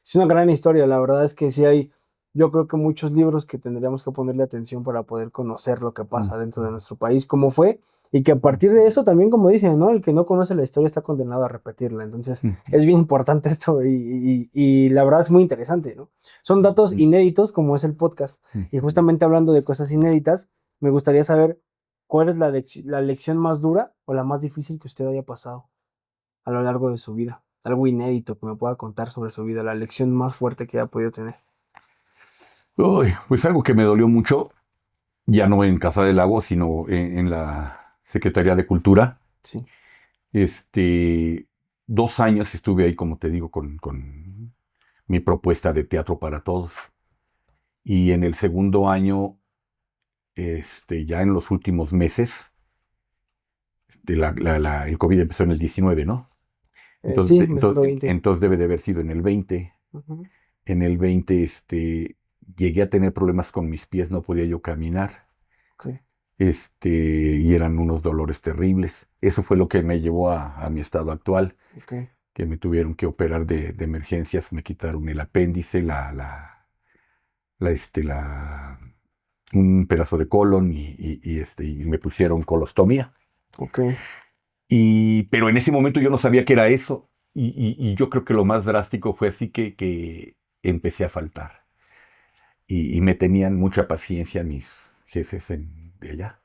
Es una gran historia, la verdad es que sí hay, yo creo que muchos libros que tendríamos que ponerle atención para poder conocer lo que Mm. pasa dentro de nuestro país, cómo fue, y que a partir de eso también, como dicen, ¿no? El que no conoce la historia está condenado a repetirla. Entonces, es bien importante esto y la verdad es muy interesante, ¿no? Son datos inéditos como es el podcast. Y justamente hablando de cosas inéditas, me gustaría saber cuál es la lección más dura o la más difícil que usted haya pasado a lo largo de su vida. Algo inédito que me pueda contar sobre su vida, la lección más fuerte que haya podido tener. Uy, pues algo que me dolió mucho, ya no en Casa del Lago, sino en la Secretaría de Cultura. Sí, 2 años estuve ahí, como te digo, con mi propuesta de teatro para todos. Y en el segundo año, ya en los últimos meses, el COVID empezó en el 19, ¿no? Entonces, sí, empezando 20. entonces debe de haber sido en el 20. Ujú. En el 20, llegué a tener problemas con mis pies, no podía yo caminar. Ok, Y eran unos dolores terribles. Eso fue lo que me llevó a mi estado actual, ok, que me tuvieron que operar de emergencias, me quitaron el apéndice, un pedazo de colon y me pusieron colostomía. ok, Pero en ese momento yo no sabía qué era eso. Y yo creo que lo más drástico fue así que empecé a faltar. Y me tenían mucha paciencia mis jefes de allá.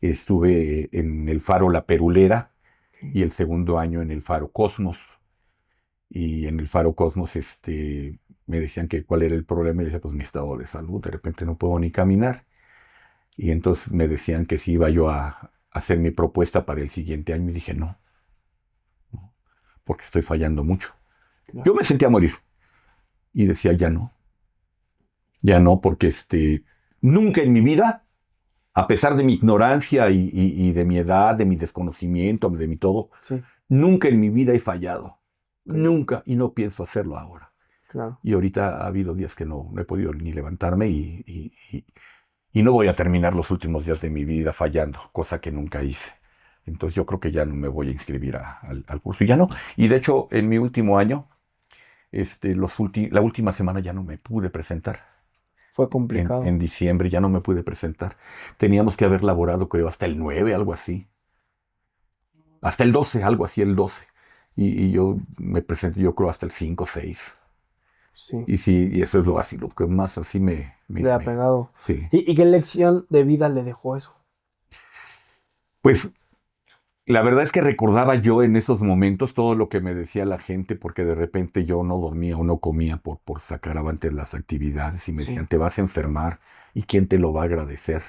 Estuve en el Faro La Perulera y el segundo año en el Faro Cosmos. Y en el Faro Cosmos me decían que cuál era el problema y le decía, pues mi estado de salud, de repente no puedo ni caminar. Y entonces me decían que si iba yo a hacer mi propuesta para el siguiente año y dije no, porque estoy fallando mucho. claro. Yo me sentía a morir y decía ya no, porque nunca en mi vida, a pesar de mi ignorancia y de mi edad, de mi desconocimiento, de mi todo, Sí, nunca en mi vida he fallado. ok, Nunca, y no pienso hacerlo ahora. claro. Y ahorita ha habido días que no he podido ni levantarme y no voy a terminar los últimos días de mi vida fallando, cosa que nunca hice. Entonces yo creo que ya no me voy a inscribir al curso. Y ya no. Y de hecho, en mi último año, la última semana ya no me pude presentar. Fue En, complicado. en diciembre ya no me pude presentar. Teníamos que haber laborado, creo, hasta el 9, algo así. Hasta el 12, algo así, el 12. Y yo me presenté, yo creo, hasta el 5 o 6. Sí, Y sí, y eso es lo que más así le ha pegado. sí. ¿Y qué lección de vida le dejó eso? Pues la verdad es que recordaba yo en esos momentos todo lo que me decía la gente, porque de repente yo no dormía o no comía por sacar avante las actividades y me decían, Sí, te vas a enfermar y ¿quién te lo va a agradecer?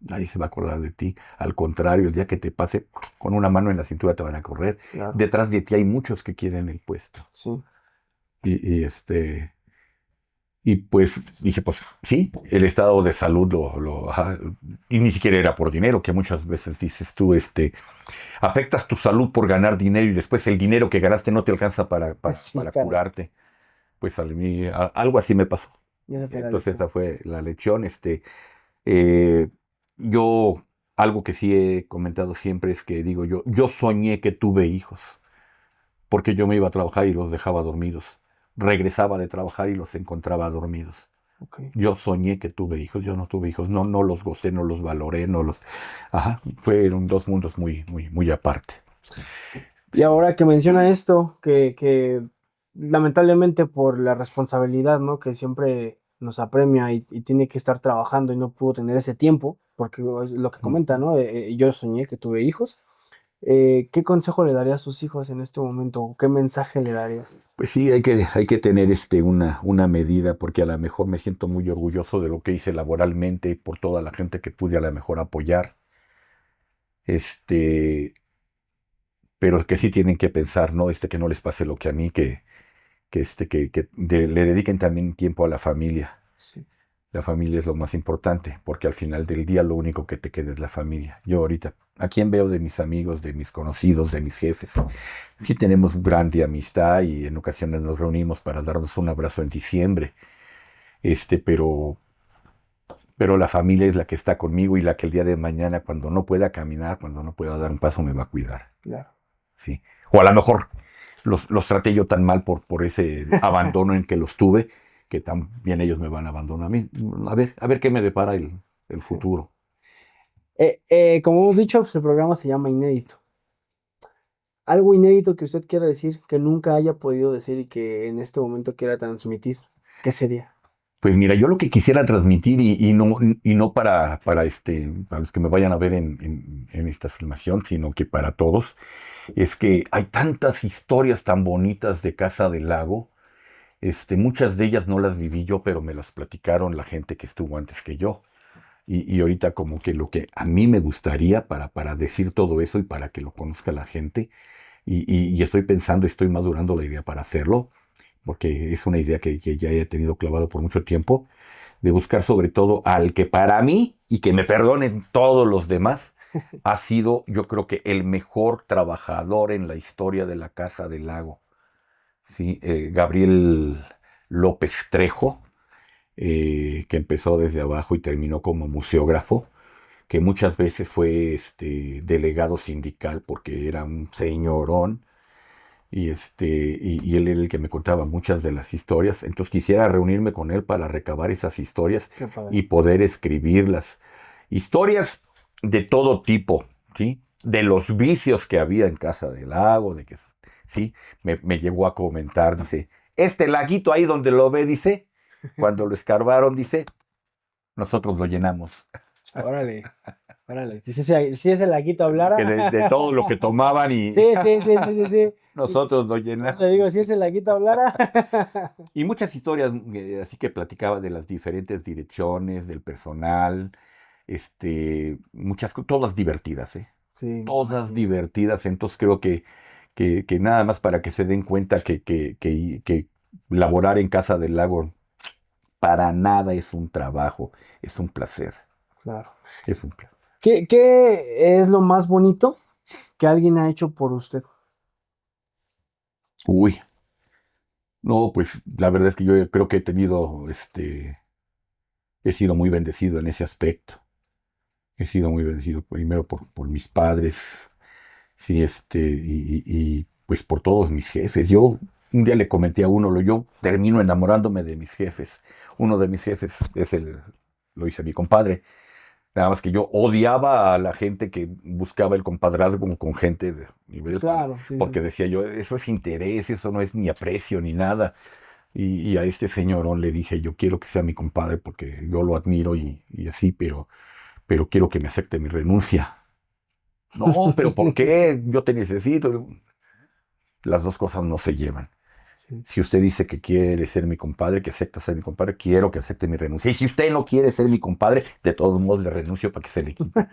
Nadie se va a acordar de ti. Al contrario, el día que te pase con una mano en la cintura te van a correr. claro. Detrás de ti hay muchos que quieren el puesto. Sí, Y pues dije, pues sí, el estado de salud ajá, y ni siquiera era por dinero, que muchas veces dices tú, afectas tu salud por ganar dinero y después el dinero que ganaste no te alcanza para, para, sí, para caray. curarte. Pues a mí algo así me pasó. Y esa fue la Entonces lección. esa fue la lección. Eh, yo, algo que sí he comentado siempre es que digo yo soñé que tuve hijos, porque yo me iba a trabajar y los dejaba dormidos. Regresaba de trabajar y los encontraba dormidos. Ok. Yo soñé que tuve hijos, yo no tuve hijos, no los gocé, no los valoré, no los... Ajá, fueron dos mundos muy, muy, muy aparte. Y Sí, ahora que menciona esto, que lamentablemente por la responsabilidad, ¿no? Que siempre nos apremia y tiene que estar trabajando y no pudo tener ese tiempo, porque es lo que comenta, ¿no? Yo soñé que tuve hijos. ¿Qué consejo le daría a sus hijos en este momento? ¿Qué mensaje le daría? pues sí, hay que tener una medida, porque a lo mejor me siento muy orgulloso de lo que hice laboralmente por toda la gente que pude a lo mejor apoyar. Este, pero que sí tienen que pensar, ¿no? Que no les pase lo que a mí, le dediquen también tiempo a la familia. Sí, La familia es lo más importante, porque al final del día lo único que te queda es la familia. Yo ahorita, ¿a quién veo de mis amigos, de mis conocidos, de mis jefes? Sí tenemos grande amistad y en ocasiones nos reunimos para darnos un abrazo en diciembre. Este, pero, pero la familia es la que está conmigo y la que el día de mañana, cuando no pueda caminar, cuando no pueda dar un paso, me va a cuidar. claro. ¿Sí? O a lo mejor los traté yo tan mal por ese abandono en que los tuve, que también ellos me van a abandonar a mí. A ver qué me depara el futuro. Como hemos dicho, pues el programa se llama Inédito. Algo inédito que usted quiera decir, que nunca haya podido decir y que en este momento quiera transmitir, ¿qué sería? Pues mira, yo lo que quisiera transmitir y no para los que me vayan a ver en esta filmación, sino que para todos, es que hay tantas historias tan bonitas de Casa del Lago. Muchas de ellas no las viví yo, pero me las platicaron la gente que estuvo antes que yo. Y ahorita como que lo que a mí me gustaría para decir todo eso y para que lo conozca la gente, y estoy pensando, estoy madurando la idea para hacerlo, porque es una idea que ya he tenido clavado por mucho tiempo, de buscar sobre todo al que para mí, y que me perdonen todos los demás, ha sido yo creo que el mejor trabajador en la historia de la Casa del Lago. ¿Sí? Gabriel López Trejo, que empezó desde abajo y terminó como museógrafo, que muchas veces fue delegado sindical porque era un señorón y él era el que me contaba muchas de las historias. Entonces quisiera reunirme con él para recabar esas historias Qué padre. y poder escribirlas. Historias de todo tipo, ¿sí? De los vicios que había en Casa del Lago, de que, sí, me llegó a comentar, dice, este laguito ahí donde lo ve, dice, cuando lo escarbaron, dice, nosotros lo llenamos. Órale, órale. Si ese laguito Que hablara. de todo lo que tomaban Sí, y sí, sí, sí, sí, sí. nosotros lo Pues le llenamos. digo, si ese laguito hablara. Y muchas historias, así que platicaba de las diferentes direcciones, del personal, todas divertidas, ¿eh? Sí, me Todas imagino. divertidas. Entonces creo que nada más para que se den cuenta que laborar en Casa del Lago para nada es un trabajo, es un placer, Claro. es un placer. ¿Qué es lo más bonito que alguien ha hecho por usted? Uy, no, pues la verdad es que yo creo que he sido muy bendecido en ese aspecto. He sido muy bendecido primero por mis padres, Sí, pues por todos mis jefes. Yo un día le comenté a uno, yo termino enamorándome de mis jefes. Uno de mis jefes lo hice mi compadre. Nada más que yo odiaba a la gente que buscaba el compadrazgo con gente de nivel Claro, sí, porque sí. decía yo, eso es interés, eso no es ni aprecio ni nada. Y a este señorón le dije, yo quiero que sea mi compadre porque yo lo admiro y así, pero quiero que me acepte mi renuncia. No, pero ¿por qué? Yo te necesito. Las dos cosas no se llevan. Sí. Si usted dice que quiere ser mi compadre, que acepta ser mi compadre, quiero que acepte mi renuncia. Y si usted no quiere ser mi compadre, de todos modos le renuncio para que se le quite.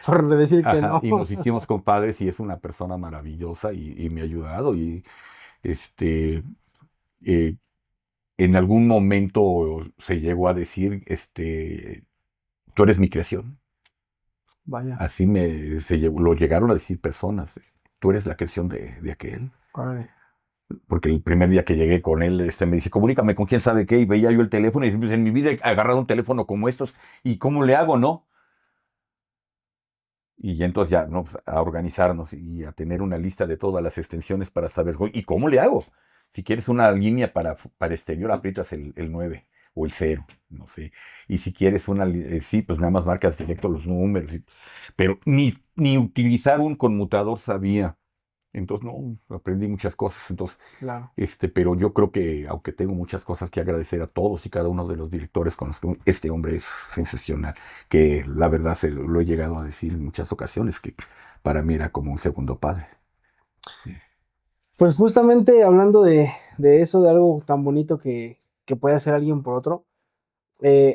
Por decir que Ajá, no. y nos hicimos compadres y es una persona maravillosa y me ha ayudado. Y este, eh, en algún momento se llegó a decir, tú eres mi creación. Vaya, Así lo llegaron a decir personas. Tú eres la creación de aquel. órale. Porque el primer día que llegué con él, me dice, comunícame con quién sabe qué, y veía yo el teléfono, y pues, en mi vida he agarrado un teléfono como estos, ¿y cómo le hago, no? Y ya entonces ya, ¿no? Pues, a organizarnos y a tener una lista de todas las extensiones para saber, ¿y cómo le hago? Si quieres una línea para exterior, aprietas el 9 o el 0, no sé. Y si quieres sí, pues nada más marcas directo los números. Pero ni utilizar un conmutador sabía. Entonces, no, aprendí muchas cosas. Entonces, Claro. pero yo creo que, aunque tengo muchas cosas que agradecer a todos y cada uno de los directores con los que este hombre es sensacional, que la verdad lo he llegado a decir en muchas ocasiones, que para mí era como un segundo padre. Pues justamente hablando de eso, de algo tan bonito que puede hacer alguien por otro,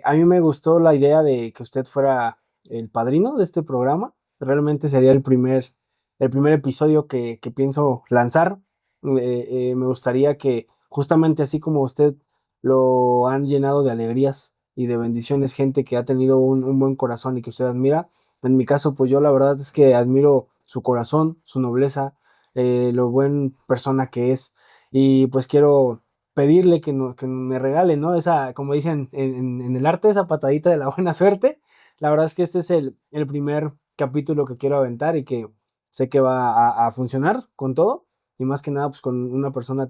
a mí me gustó la idea de que usted fuera el padrino de este programa. Realmente sería el primer episodio que pienso lanzar. Me gustaría que justamente así como usted lo han llenado de alegrías y de bendiciones, gente que ha tenido un buen corazón y que usted admira. En mi caso, pues yo la verdad es que admiro su corazón, su nobleza, lo buen persona que es. Y pues quiero pedirle que me regale, ¿no? Esa, como dicen en el arte, esa patadita de la buena suerte. La verdad es que este es el primer capítulo que quiero aventar y que sé que va a funcionar con todo. Y más que nada, pues con una persona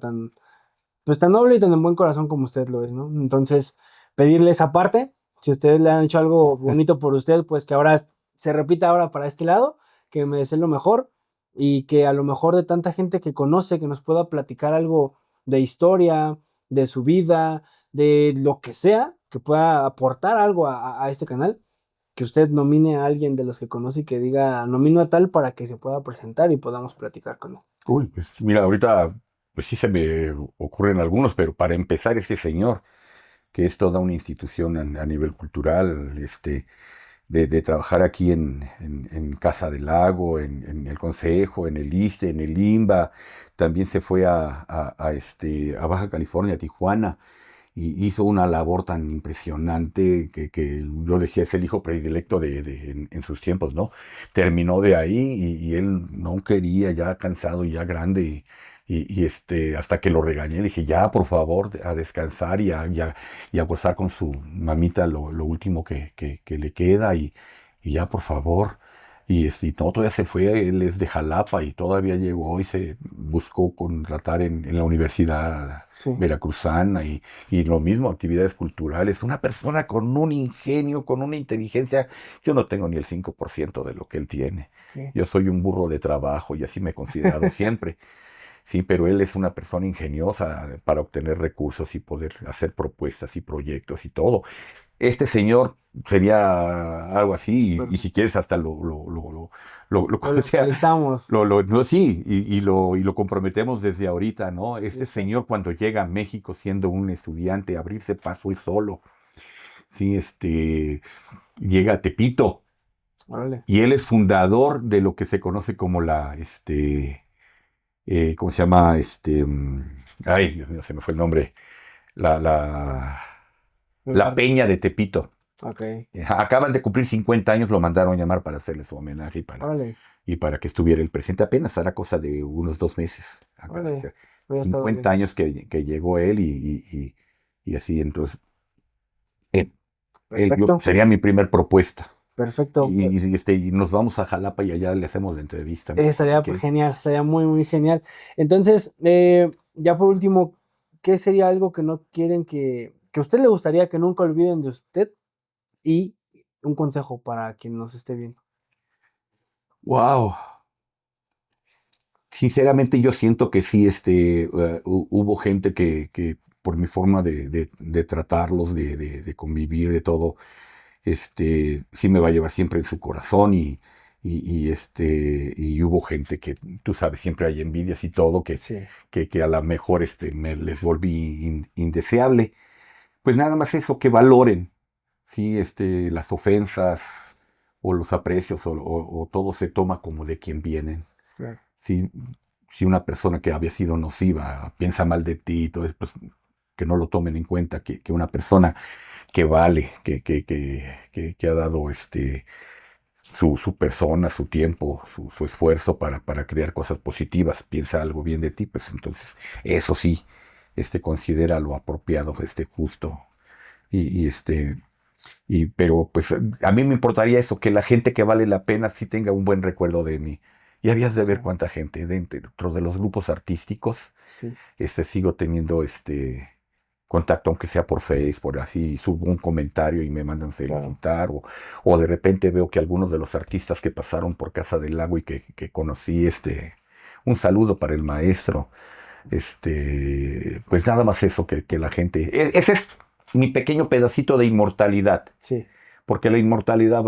pues tan noble y tan en buen corazón como usted lo es, ¿no? Entonces, pedirle esa parte. Si ustedes le han hecho algo bonito por usted, pues que ahora se repita ahora para este lado, que me desee lo mejor y que a lo mejor de tanta gente que conoce, que nos pueda platicar algo de historia, de su vida, de lo que sea, que pueda aportar algo a este canal, que usted nomine a alguien de los que conoce y que diga, nomino a tal para que se pueda presentar y podamos platicar con él. Uy, pues mira, ahorita pues sí se me ocurren algunos, pero para empezar, este señor, que es toda una institución a nivel cultural, de trabajar aquí en Casa del Lago, en el Consejo, en el ISSSTE, en el IMBA. También se fue a Baja California, a Tijuana, y hizo una labor tan impresionante que yo decía es el hijo predilecto en sus tiempos, ¿no? Terminó de ahí y él no quería, ya cansado y ya grande. Hasta que lo regañé, dije, ya, por favor, a descansar y a gozar con su mamita lo último que le queda y ya, por favor. Y no, todavía se fue, él es de Jalapa y todavía llegó y se buscó contratar en la Universidad Sí, Veracruzana y lo mismo, actividades culturales. Una persona con un ingenio, con una inteligencia. Yo no tengo ni el 5% de lo que él tiene. sí. Yo soy un burro de trabajo y así me he considerado siempre. Sí, pero él es una persona ingeniosa para obtener recursos y poder hacer propuestas y proyectos y todo. Este señor sería algo así, y si quieres hasta Lo o sea, localizamos. no, sí, y lo comprometemos desde ahorita, ¿no? Este Listo. señor cuando llega a México siendo un estudiante, abrirse paso él solo, sí, llega a Tepito, Órale. y él es fundador de lo que se conoce como ¿cómo se llama? Ay, Dios mío, se me fue el nombre, la, la, la Peña de Tepito. Ok. Acaban de cumplir 50 años, lo mandaron llamar para hacerle su homenaje Órale. y para que estuviera el presente. Apenas hará cosa de unos 2 meses. Acaba de Órale. ser Voy a estar 50 bien. años que llegó él y así. Entonces, él Perfecto. sería mi primer propuesta. Perfecto. Y nos vamos a Jalapa y allá le hacemos la entrevista. Estaría ¿Qué? genial, estaría muy, muy genial. Entonces, ya por último, ¿qué sería algo que no quieren que a usted le gustaría que nunca olviden de usted? Y un consejo para quien nos esté viendo. Wow. Sinceramente yo siento que sí, hubo gente que por mi forma de tratarlos, de convivir, de todo, sí me va a llevar siempre en su corazón y hubo gente que, tú sabes, siempre hay envidias y todo, Sí, que a lo mejor me les volví indeseable. Pues nada más eso, que valoren, sí, las ofensas o los aprecios o todo se toma como de quien vienen. claro. Si, si una persona que había sido nociva piensa mal de ti, todo eso, pues que no lo tomen en cuenta, que una persona que vale, que ha dado su persona, su tiempo, su esfuerzo para crear cosas positivas, piensa algo bien de ti, pues entonces eso sí, considera lo apropiado, justo. Y, y este, pero pues a mí me importaría eso, que la gente que vale la pena sí tenga un buen recuerdo de mí. Y habías de ver Claro, cuánta gente dentro de los grupos artísticos, sí, sigo teniendo contacto, aunque sea por Facebook, por así, subo un comentario y me mandan claro. felicitar, o de repente veo que algunos de los artistas que pasaron por Casa del Lago y que conocí, un saludo para el maestro, pues nada más eso, que la gente, ese es mi pequeño pedacito de inmortalidad, Sí, porque la inmortalidad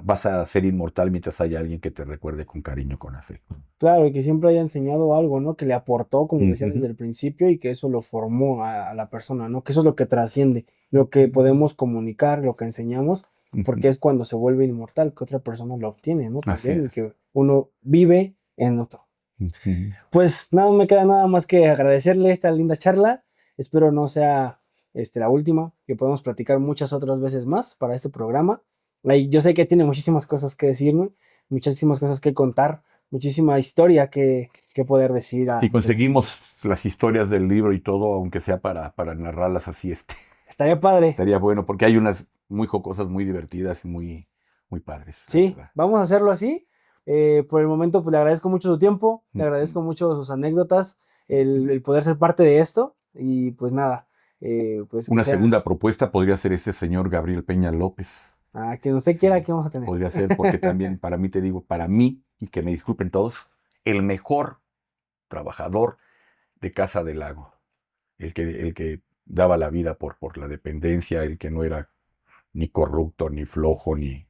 vas a ser inmortal mientras haya alguien que te recuerde con cariño, con afecto. claro, y que siempre haya enseñado algo, ¿no? Que le aportó, como decía Ujú, desde el principio, y que eso lo formó a la persona, ¿no? Que eso es lo que trasciende, lo que podemos comunicar, lo que enseñamos, ujú. porque es cuando se vuelve inmortal, que otra persona lo obtiene, ¿no? Así También, y es. que uno vive en otro. Ujú. Pues nada, me queda nada más que agradecerle esta linda charla. Espero no sea la última, que podamos platicar muchas otras veces más para este programa. Yo sé que tiene muchísimas cosas que decirme, muchísimas cosas que contar, muchísima historia que poder decir. Si conseguimos las historias del libro y todo, aunque sea para narrarlas así, Estaría padre. estaría bueno, porque hay unas muy jocosas, muy divertidas y muy padres, la Sí, verdad. vamos a hacerlo así. Por el momento, pues le agradezco mucho su tiempo, le Ujú. agradezco mucho sus anécdotas, el poder ser parte de esto. Y pues nada, pues que Una sea segunda propuesta podría ser ese señor Gabriel Peña López. a quien usted quiera, Sí, que vamos a tener. podría ser, porque también para mí, te digo, para mí, y que me disculpen todos, el mejor trabajador de Casa del Lago. El que daba la vida por la dependencia, el que no era ni corrupto, ni flojo, ni...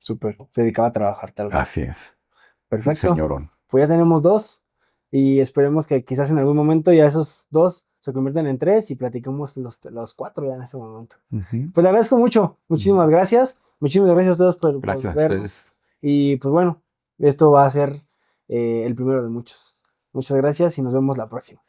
Súper, se dedicaba a trabajar tal cual. Así es, un Perfecto, señorón. pues ya tenemos dos y esperemos que quizás en algún momento ya esos dos se conviertan en tres y platiquemos los cuatro ya en ese momento. Ujú. Pues le agradezco mucho, muchísimas gracias, muchísimas gracias a todos por Gracias a vernos ustedes. y pues bueno, esto va a ser el primero de muchos. Muchas gracias y nos vemos la próxima.